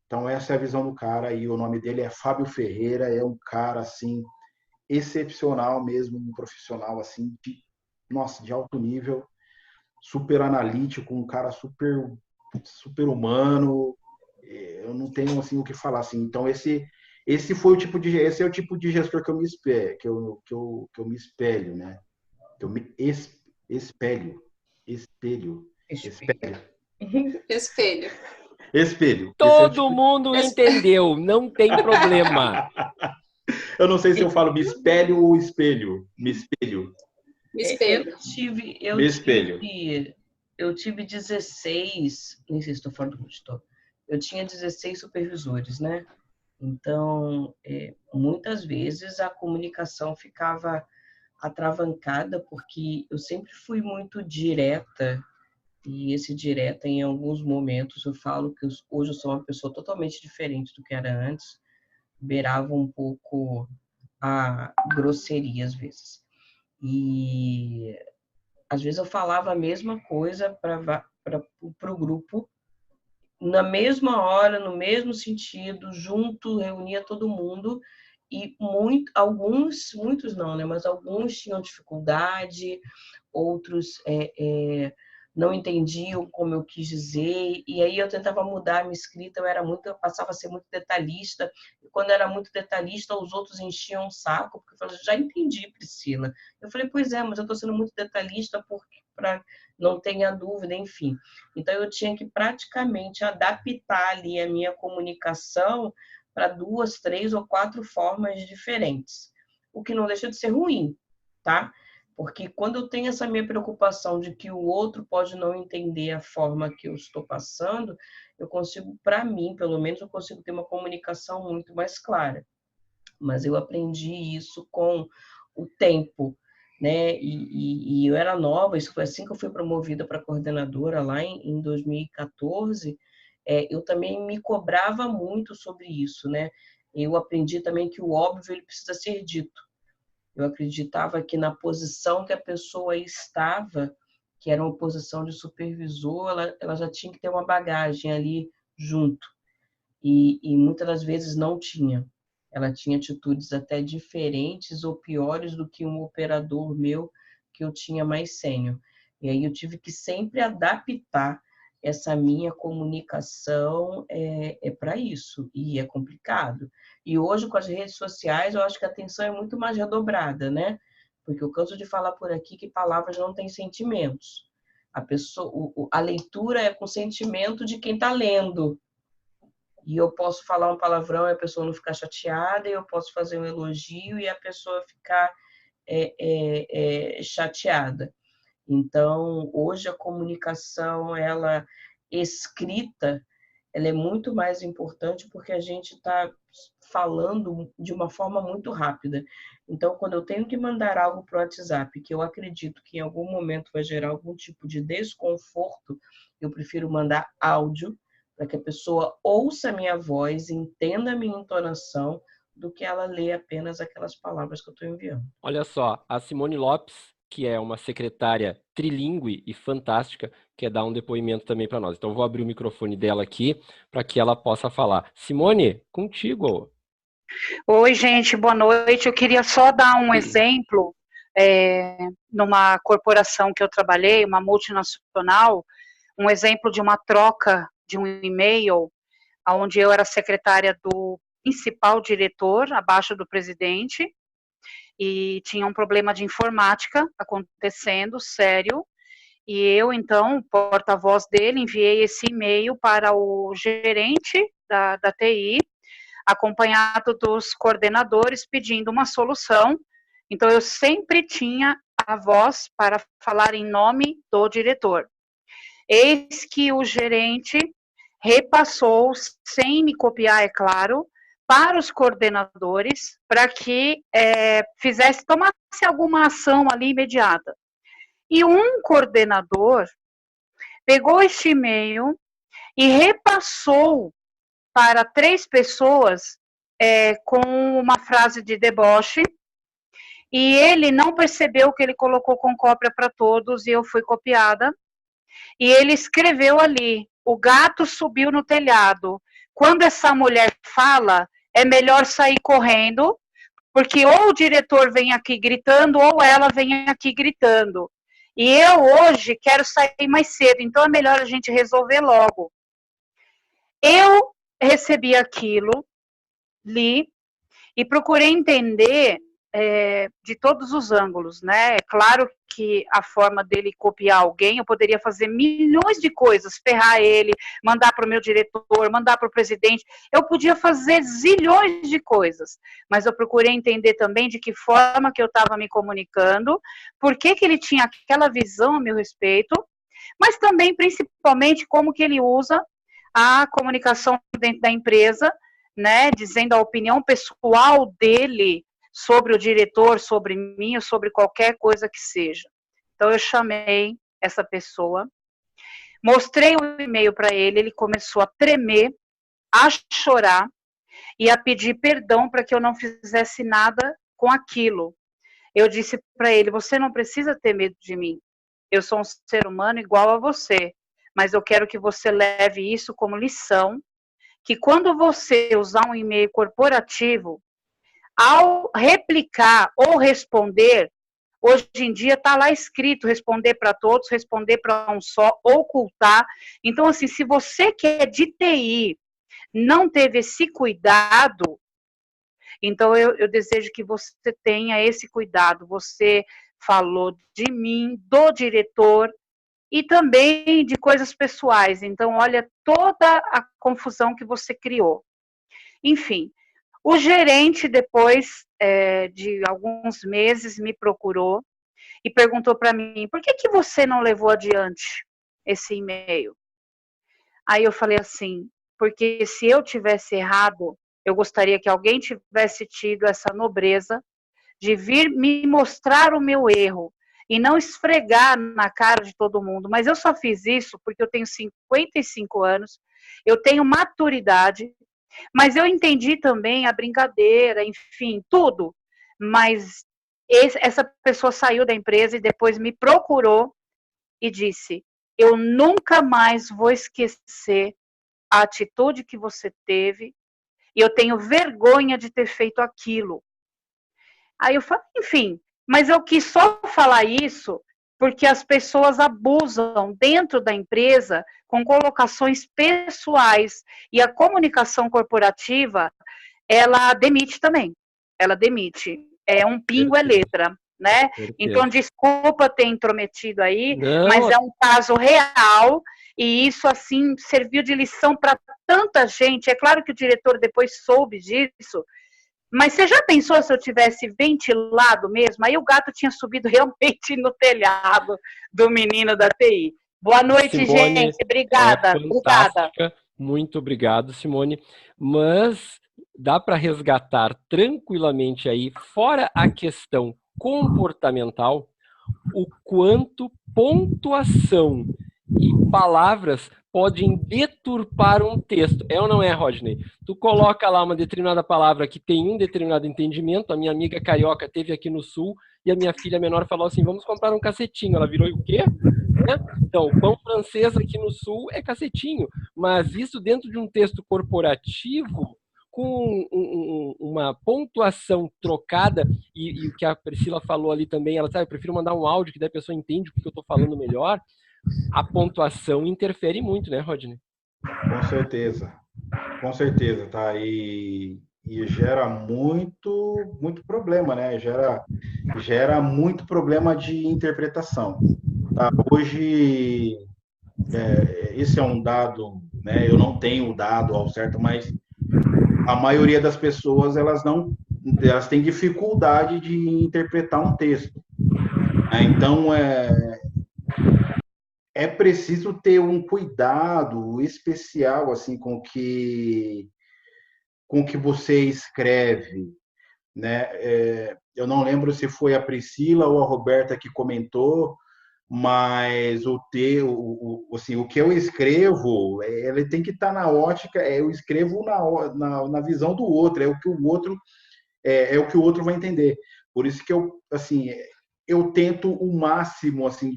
Então essa é a visão do cara e o nome dele é Fábio Ferreira, é um cara assim excepcional mesmo, um profissional assim nossa, de alto nível, super analítico, um cara super humano. Eu não tenho assim o que falar assim. Então esse é o tipo de gestor que eu me espelho, que eu me espelho, né? Que eu me espelho, espelho, espelho, Espelho. espelho. Esse é o Todo tipo. mundo entendeu, não tem problema. Eu não sei se eu falo me espelho ou espelho. Me espelho. Espelho. Me espelho. Eu tive 16, nem sei se estou fora do estou. Eu tinha 16 supervisores, né? Então, muitas vezes a comunicação ficava atravancada, porque eu sempre fui muito direta, e esse direta, em alguns momentos, eu falo que hoje eu sou uma pessoa totalmente diferente do que era antes, beirava um pouco a grosseria às vezes. E às vezes eu falava a mesma coisa para o grupo, na mesma hora, no mesmo sentido, junto, reunia todo mundo, e muitos não, né? Mas alguns tinham dificuldade, outros não entendiam como eu quis dizer, e aí eu tentava mudar a minha escrita, eu passava a ser muito detalhista, e quando era muito detalhista, os outros enchiam o saco, porque eu falava, já entendi, Priscila. Eu falei, pois é, mas eu estou sendo muito detalhista para não tenha dúvida, enfim. Então, eu tinha que praticamente adaptar ali a minha comunicação para 2, 3 ou 4 formas diferentes, o que não deixa de ser ruim, tá? Porque quando eu tenho essa minha preocupação de que o outro pode não entender a forma que eu estou passando, eu consigo, para mim, pelo menos, eu consigo ter uma comunicação muito mais clara. Mas eu aprendi isso com o tempo, né? E eu era nova, isso foi assim que eu fui promovida para coordenadora lá em 2014. Eu também me cobrava muito sobre isso, né? Eu aprendi também que o óbvio ele precisa ser dito. Eu acreditava que na posição que a pessoa estava, que era uma posição de supervisor, ela já tinha que ter uma bagagem ali junto. E muitas das vezes não tinha. Ela tinha atitudes até diferentes ou piores do que um operador meu que eu tinha mais sênior. E aí eu tive que sempre adaptar essa minha comunicação para isso, e é complicado. E hoje, com as redes sociais, eu acho que a atenção é muito mais redobrada, né? Porque eu canso de falar por aqui que palavras não têm sentimentos. A leitura é com sentimento de quem está lendo, e eu posso falar um palavrão e a pessoa não ficar chateada, e eu posso fazer um elogio e a pessoa ficar chateada. Então, hoje a comunicação, ela escrita, ela é muito mais importante porque a gente está falando de uma forma muito rápida. Então, quando eu tenho que mandar algo para o WhatsApp, que eu acredito que em algum momento vai gerar algum tipo de desconforto, eu prefiro mandar áudio para que a pessoa ouça a minha voz, entenda a minha entonação, do que ela lê apenas aquelas palavras que eu estou enviando. Olha só, a Simone Lopes, que é uma secretária trilíngue e fantástica, quer dar um depoimento também para nós. Então, vou abrir o microfone dela aqui para que ela possa falar. Simone, contigo. Oi, gente, boa noite. Eu queria só dar um exemplo. Numa corporação que eu trabalhei, uma multinacional, um exemplo de uma troca de um e-mail, onde eu era secretária do principal diretor, abaixo do presidente, e tinha um problema de informática acontecendo, sério, e eu, então, porta-voz dele, enviei esse e-mail para o gerente da TI, acompanhado dos coordenadores, pedindo uma solução. Então, eu sempre tinha a voz para falar em nome do diretor. Eis que o gerente repassou, sem me copiar, é claro, para os coordenadores, para que tomasse alguma ação ali imediata. E um coordenador pegou este e-mail e repassou para 3 pessoas com uma frase de deboche, e ele não percebeu que ele colocou com cópia para todos, e eu fui copiada, e ele escreveu ali: o gato subiu no telhado. Quando essa mulher fala, é melhor sair correndo, porque ou o diretor vem aqui gritando, ou ela vem aqui gritando. E eu hoje quero sair mais cedo, então é melhor a gente resolver logo. Eu recebi aquilo, li, e procurei entender de todos os ângulos, né? É claro que a forma dele copiar alguém, eu poderia fazer milhões de coisas, ferrar ele, mandar para o meu diretor, mandar para o presidente, eu podia fazer zilhões de coisas, mas eu procurei entender também de que forma que eu estava me comunicando, por que ele tinha aquela visão a meu respeito, mas também, principalmente, como que ele usa a comunicação dentro da empresa, né, dizendo a opinião pessoal dele sobre o diretor, sobre mim, ou sobre qualquer coisa que seja. Então, eu chamei essa pessoa, mostrei o e-mail para ele, ele começou a tremer, a chorar e a pedir perdão para que eu não fizesse nada com aquilo. Eu disse para ele: você não precisa ter medo de mim, eu sou um ser humano igual a você, mas eu quero que você leve isso como lição, que quando você usar um e-mail corporativo, ao replicar ou responder, hoje em dia está lá escrito responder para todos, responder para um só, ocultar. Então, assim, se você que é de TI não teve esse cuidado, então eu desejo que você tenha esse cuidado. Você falou de mim, do diretor e também de coisas pessoais. Então, olha toda a confusão que você criou. Enfim. O gerente, depois de alguns meses, me procurou e perguntou para mim: por que você não levou adiante esse e-mail? Aí eu falei assim: porque se eu tivesse errado, eu gostaria que alguém tivesse tido essa nobreza de vir me mostrar o meu erro e não esfregar na cara de todo mundo. Mas eu só fiz isso porque eu tenho 55 anos, eu tenho maturidade, mas eu entendi também a brincadeira, enfim, tudo. Mas essa pessoa saiu da empresa e depois me procurou e disse: eu nunca mais vou esquecer a atitude que você teve e eu tenho vergonha de ter feito aquilo. Aí eu falei, enfim, mas eu quis só falar isso porque as pessoas abusam dentro da empresa com colocações pessoais, e a comunicação corporativa, ela demite também, ela demite, um pingo é letra, né? Então, desculpa ter intrometido aí, não, mas é um caso real, e isso, assim, serviu de lição para tanta gente. É claro que o diretor depois soube disso, mas você já pensou se eu tivesse ventilado mesmo? Aí o gato tinha subido realmente no telhado do menino da TI. Boa noite, Simone, gente. Obrigada. Obrigada. Muito obrigado, Simone. Mas dá para resgatar tranquilamente aí, fora a questão comportamental, o quanto pontuação e palavras podem deturpar um texto. É ou não é, Rodney? Tu coloca lá uma determinada palavra que tem um determinado entendimento. A minha amiga carioca esteve aqui no Sul e a minha filha menor falou assim: vamos comprar um cacetinho. Ela virou e o quê? Então, pão francês aqui no Sul é cacetinho. Mas isso dentro de um texto corporativo, com uma pontuação trocada, e o que a Priscila falou ali também, ela sabe, eu prefiro mandar um áudio que daí a pessoa entende o que eu estou falando melhor. A pontuação interfere muito, né, Rodney? Com certeza, tá? E gera muito problema, né? Gera muito problema de interpretação. Tá? Hoje, esse é um dado, né? Eu não tenho o dado ao certo, mas a maioria das pessoas, elas têm dificuldade de interpretar um texto. Então, é preciso ter um cuidado especial assim com que você escreve, né? Eu não lembro se foi a Priscila ou a Roberta que comentou, mas assim, o que eu escrevo, ele tem que estar na ótica, eu escrevo na visão do outro, é o que o outro o que o outro vai entender. Por isso que eu tento o máximo assim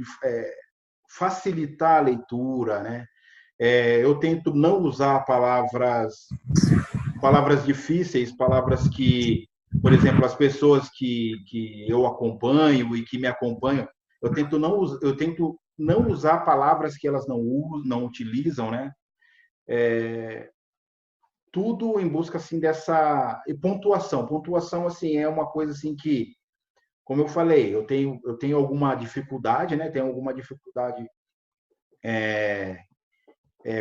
facilitar a leitura, né? Eu tento não usar palavras difíceis, palavras que, por exemplo, as pessoas que eu acompanho e que me acompanham, eu tento não usar palavras que elas não utilizam, né? Tudo em busca assim dessa pontuação. Pontuação assim é uma coisa assim que, como eu falei, eu tenho alguma dificuldade, né? Tenho alguma dificuldade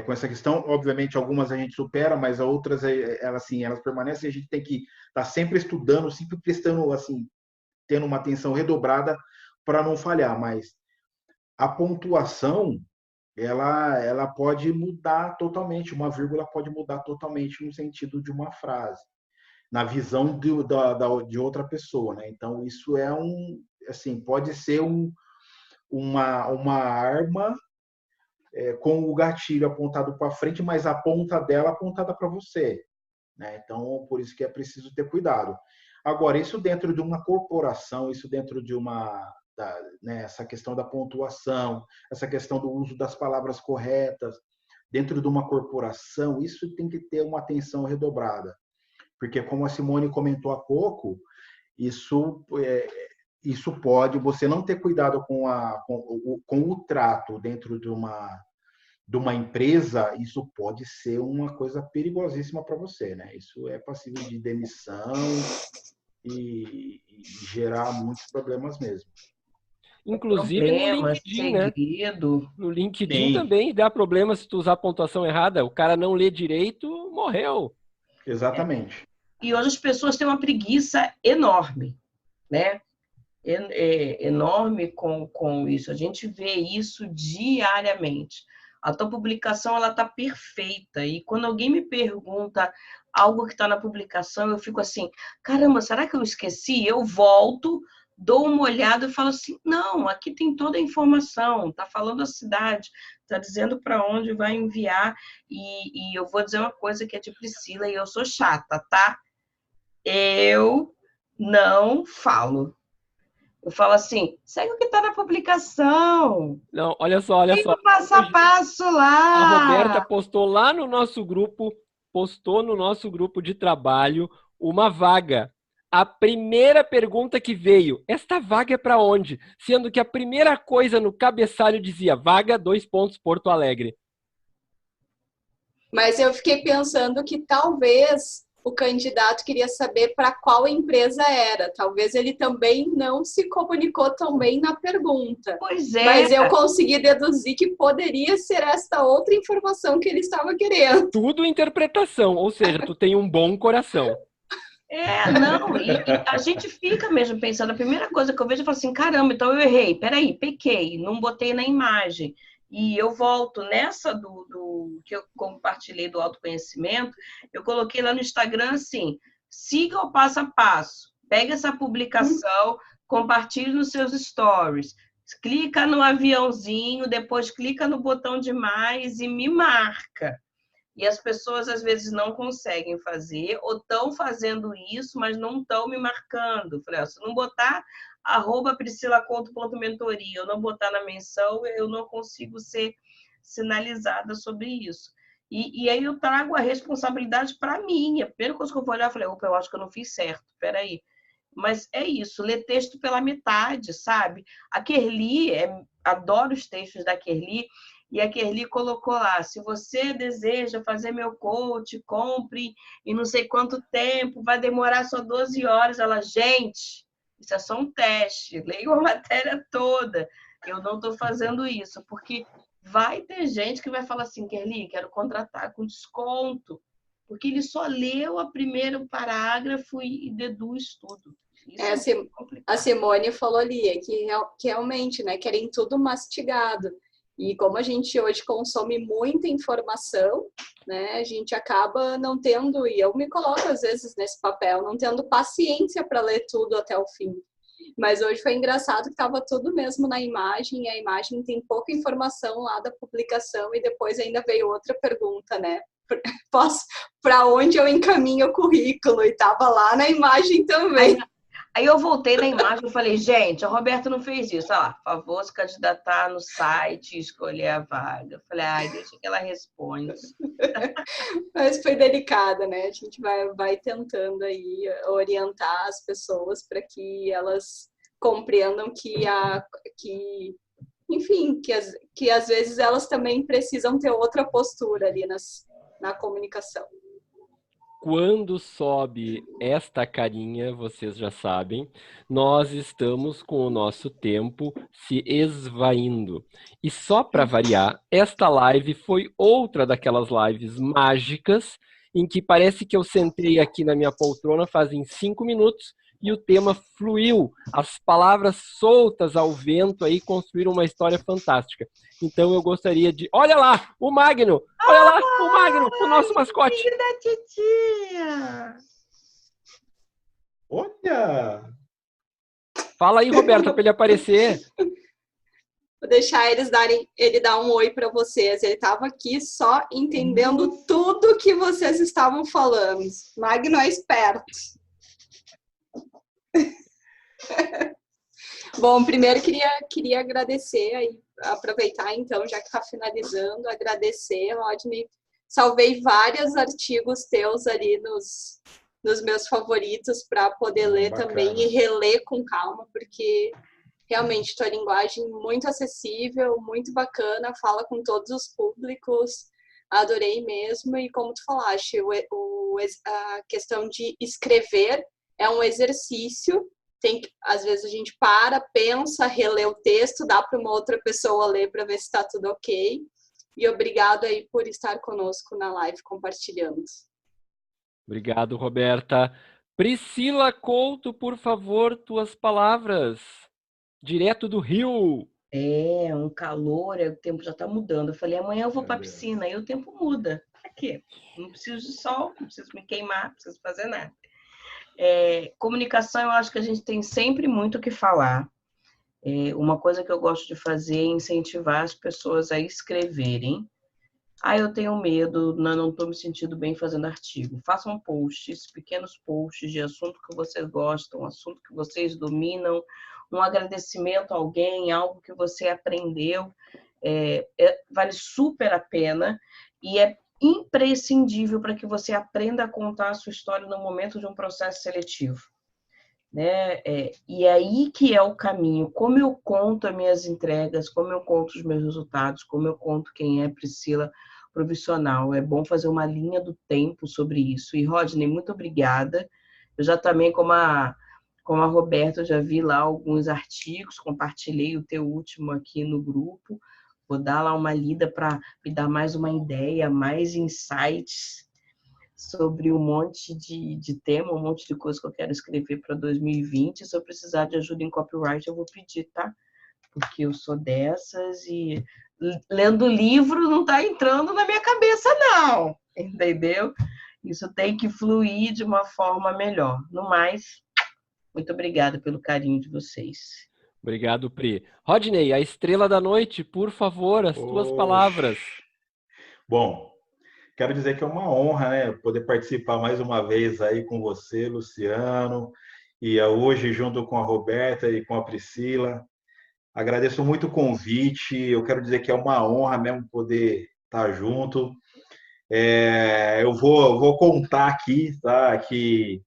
com essa questão. Obviamente, algumas a gente supera, mas outras elas permanecem. A gente tem que estar sempre estudando, sempre prestando assim, tendo uma atenção redobrada para não falhar. Mas a pontuação ela pode mudar totalmente. Uma vírgula pode mudar totalmente no sentido de uma frase, na visão de outra pessoa, né? Então isso assim, pode ser uma arma com o gatilho apontado para frente, mas a ponta dela apontada para você, né? Então, por isso que é preciso ter cuidado. Agora, isso dentro de uma corporação, isso dentro de né, essa questão da pontuação, essa questão do uso das palavras corretas, dentro de uma corporação, isso tem que ter uma atenção redobrada. Porque, como a Simone comentou há pouco, isso pode, você não ter cuidado com o trato dentro de uma empresa, isso pode ser uma coisa perigosíssima para você, né? Isso é passível de demissão e gerar muitos problemas mesmo. Inclusive no LinkedIn, né? Segredo. No LinkedIn Sim. também dá problema se tu usar a pontuação errada. O cara não lê direito, morreu. Exatamente. E hoje as pessoas têm uma preguiça enorme, né? Enorme com isso. A gente vê isso diariamente. A tua publicação ela está perfeita. E quando alguém me pergunta algo que está na publicação, eu fico assim, caramba, será que eu esqueci? Eu volto, dou uma olhada e falo assim, não, aqui tem toda a informação, está falando a cidade, está dizendo para onde vai enviar. E eu vou dizer uma coisa que é de Priscila, e eu sou chata, tá? Eu não falo. Eu falo assim, segue o que está na publicação. Não, olha só. Tem o passo a passo lá. A Roberta postou no nosso grupo de trabalho uma vaga. A primeira pergunta que veio, esta vaga é para onde? Sendo que a primeira coisa no cabeçalho dizia, vaga, Porto Alegre. Mas eu fiquei pensando que talvez o candidato queria saber para qual empresa era. Talvez ele também não se comunicou tão bem na pergunta. Pois é. Mas eu consegui deduzir que poderia ser esta outra informação que ele estava querendo. Tudo interpretação, ou seja, tu tem um bom coração. Não, e a gente fica mesmo pensando, a primeira coisa que eu vejo, eu falo assim, caramba, então eu errei, peraí, pequei, não botei na imagem. E eu volto nessa do que eu compartilhei do autoconhecimento, eu coloquei lá no Instagram assim, siga o passo a passo, pega essa publicação, compartilhe nos seus stories, clica no aviãozinho, depois clica no botão de mais e me marca. E as pessoas às vezes não conseguem fazer, ou estão fazendo isso, mas não estão me marcando. Eu falei, se não botar @priscilaconto.mentoria, eu não botar na menção, eu não consigo ser sinalizada sobre isso. E aí eu trago a responsabilidade para mim. A primeira coisa que eu vou olhar, eu falei, opa, eu acho que eu não fiz certo, peraí. Mas é isso, ler texto pela metade, sabe? A Kerli, adoro os textos da Kerli, e a Kerli colocou lá, se você deseja fazer meu coach, compre em não sei quanto tempo, vai demorar só 12 horas. Ela, gente, isso é só um teste, leia a matéria toda. Eu não estou fazendo isso, porque vai ter gente que vai falar assim, Kerli, quero contratar com desconto, porque ele só leu o primeiro parágrafo e deduz tudo. A Simone falou ali que realmente, né, querem tudo mastigado. E como a gente hoje consome muita informação, né, a gente acaba não tendo, e eu me coloco às vezes nesse papel, não tendo paciência para ler tudo até o fim. Mas hoje foi engraçado que estava tudo mesmo na imagem, e a imagem tem pouca informação lá da publicação, e depois ainda veio outra pergunta, né? Para onde eu encaminho o currículo? E estava lá na imagem também. Aí eu voltei na imagem e falei, gente, a Roberta não fez isso. Olha lá, por favor, se candidatar no site e escolher a vaga. Eu falei, ai, deixa que ela responde. Mas foi delicada, né? A gente vai tentando aí orientar as pessoas para que elas compreendam enfim, que às vezes elas também precisam ter outra postura ali na comunicação. Quando sobe esta carinha, vocês já sabem, nós estamos com o nosso tempo se esvaindo. E só para variar, esta live foi outra daquelas lives mágicas em que parece que eu sentei aqui na minha poltrona fazem 5 minutos e o tema fluiu, as palavras soltas ao vento aí construíram uma história fantástica. Então eu gostaria de... Olha lá, o Magno! Olha lá, o Magno, o nosso mascote! Filho da titia! Olha! Fala aí, Roberta, para ele aparecer. Vou deixar ele dar um oi para vocês. Ele estava aqui só entendendo tudo que vocês estavam falando. Magno é esperto. Bom, primeiro queria agradecer aí, aproveitar então, já que está finalizando, agradecer, Rodney. Salvei vários artigos teus ali nos meus favoritos para poder ler Bacana. também e reler com calma, porque realmente tua linguagem muito acessível, muito bacana, fala com todos os públicos, adorei mesmo. E como tu falaste, a questão de escrever é um exercício. Às vezes a gente pensa, relê o texto, dá para uma outra pessoa ler para ver se está tudo ok. E obrigado aí por estar conosco na live compartilhando. Obrigado, Roberta. Priscila Couto, por favor, tuas palavras. Direto do Rio. É, um calor, o tempo já está mudando. Eu falei, amanhã eu vou para a piscina, aí o tempo muda. Pra quê? Não preciso de sol, não preciso me queimar, não preciso fazer nada. Comunicação, eu acho que a gente tem sempre muito o que falar. Uma coisa que eu gosto de fazer é incentivar as pessoas a escreverem. Eu tenho medo, não estou me sentindo bem fazendo artigo. Façam posts, pequenos posts de assunto que vocês gostam, assunto que vocês dominam, um agradecimento a alguém, algo que você aprendeu. Vale super a pena e é imprescindível para que você aprenda a contar a sua história no momento de um processo seletivo. Né? E aí que é o caminho. Como eu conto as minhas entregas, como eu conto os meus resultados, como eu conto quem é Priscila profissional. É bom fazer uma linha do tempo sobre isso. E, Rodney, muito obrigada. Eu já também, como a Roberta, eu já vi lá alguns artigos, compartilhei o teu último aqui no grupo. Vou dar lá uma lida para me dar mais uma ideia, mais insights sobre um monte de tema, um monte de coisa que eu quero escrever para 2020. Se eu precisar de ajuda em copyright, eu vou pedir, tá? Porque eu sou dessas e lendo livro não está entrando na minha cabeça, não. Entendeu? Isso tem que fluir de uma forma melhor. No mais, muito obrigada pelo carinho de vocês. Obrigado, Pri. Rodney, a estrela da noite, por favor, as tuas palavras. Bom, quero dizer que é uma honra, né, poder participar mais uma vez aí com você, Luciano, e hoje junto com a Roberta e com a Priscila. Agradeço muito o convite, eu quero dizer que é uma honra mesmo poder estar junto. Eu vou contar aqui, tá, que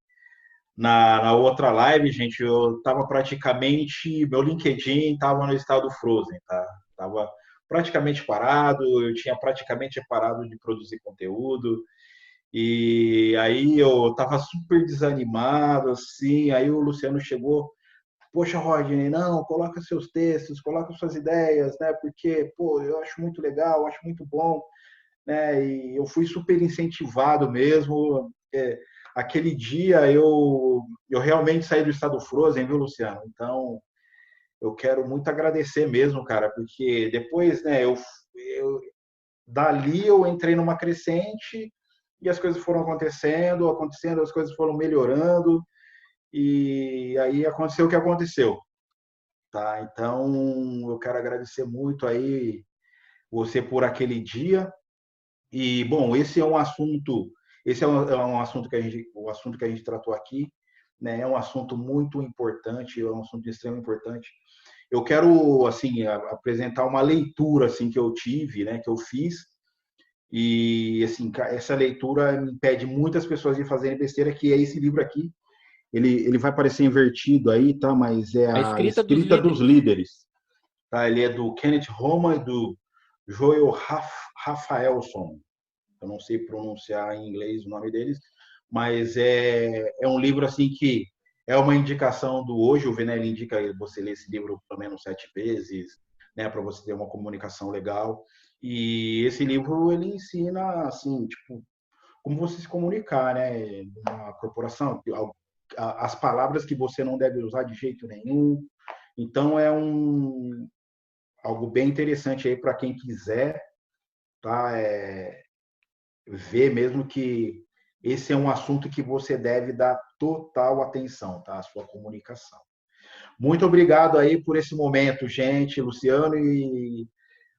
na outra live, gente, eu estava praticamente, meu LinkedIn estava no estado frozen, tá? Estava praticamente parado, eu tinha praticamente parado de produzir conteúdo, e aí eu estava super desanimado, assim, aí o Luciano chegou, poxa, Rodney, não, coloca seus textos, coloca suas ideias, né, porque, pô, eu acho muito legal, acho muito bom, né, e eu fui super incentivado mesmo, aquele dia eu realmente saí do estado frozen, viu, Luciano? Então, eu quero muito agradecer mesmo, cara, porque depois, né, dali eu entrei numa crescente e as coisas foram acontecendo, as coisas foram melhorando e aí aconteceu o que aconteceu, tá? Então, eu quero agradecer muito aí você por aquele dia. E, bom, esse é um assunto o assunto que a gente tratou aqui, né? É um assunto muito importante, é um assunto de extrema importância. Eu quero, assim, apresentar uma leitura, assim, que eu tive, né? Que eu fiz. E, assim, essa leitura impede muitas pessoas de fazerem besteira, que é esse livro aqui. Ele vai parecer invertido aí, tá? Mas é A a escrita dos Escrita dos líderes. Líderes, tá? Ele é do Kenneth Roma e do Joel Rafaelson. Eu não sei pronunciar em inglês o nome deles, mas é um livro assim que é uma indicação do hoje. O Venelli indica você ler esse livro pelo menos 7 vezes, né, para você ter uma comunicação legal. E esse livro ele ensina assim, tipo, como você se comunicar, né, numa corporação, as palavras que você não deve usar de jeito nenhum. Então é algo bem interessante aí para quem quiser, tá? Ver mesmo que esse é um assunto que você deve dar total atenção, tá? A sua comunicação. Muito obrigado aí por esse momento, gente, Luciano e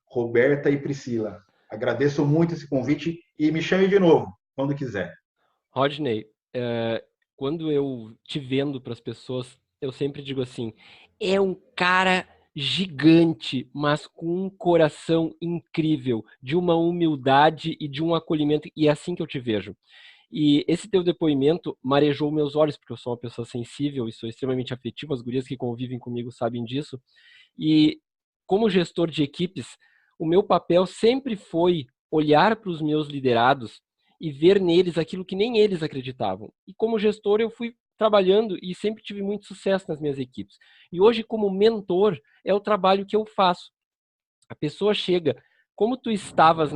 Roberta e Priscila. Agradeço muito esse convite e me chame de novo, quando quiser. Rodney, quando eu te vendo para as pessoas, eu sempre digo assim, é um cara gigante, mas com um coração incrível, de uma humildade e de um acolhimento, e é assim que eu te vejo. E esse teu depoimento marejou meus olhos, porque eu sou uma pessoa sensível e sou extremamente afetivo, as gurias que convivem comigo sabem disso. E como gestor de equipes, o meu papel sempre foi olhar para os meus liderados e ver neles aquilo que nem eles acreditavam. E como gestor, eu fui trabalhando e sempre tive muito sucesso nas minhas equipes. E hoje, como mentor, é o trabalho que eu faço. A pessoa chega, como tu estavas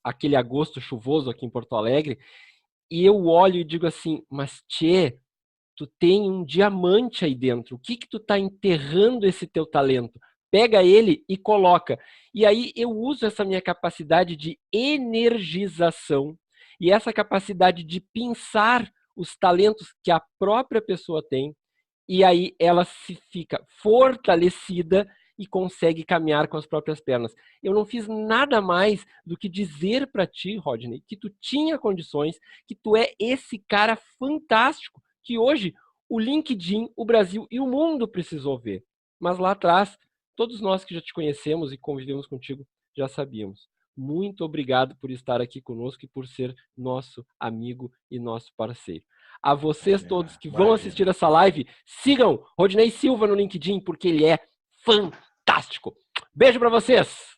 aquele agosto chuvoso aqui em Porto Alegre, e eu olho e digo assim, mas tchê, tu tem um diamante aí dentro. O que que tu tá enterrando esse teu talento? Pega ele e coloca. E aí eu uso essa minha capacidade de energização e essa capacidade de pensar os talentos que a própria pessoa tem, e aí ela se fica fortalecida e consegue caminhar com as próprias pernas. Eu não fiz nada mais do que dizer para ti, Rodney, que tu tinha condições, que tu é esse cara fantástico, que hoje o LinkedIn, o Brasil e o mundo precisou ver. Mas lá atrás, todos nós que já te conhecemos e convivemos contigo, já sabíamos. Muito obrigado por estar aqui conosco e por ser nosso amigo e nosso parceiro. A vocês todos que vão assistir essa live, sigam Rodney Silva no LinkedIn, porque ele é fantástico. Beijo para vocês!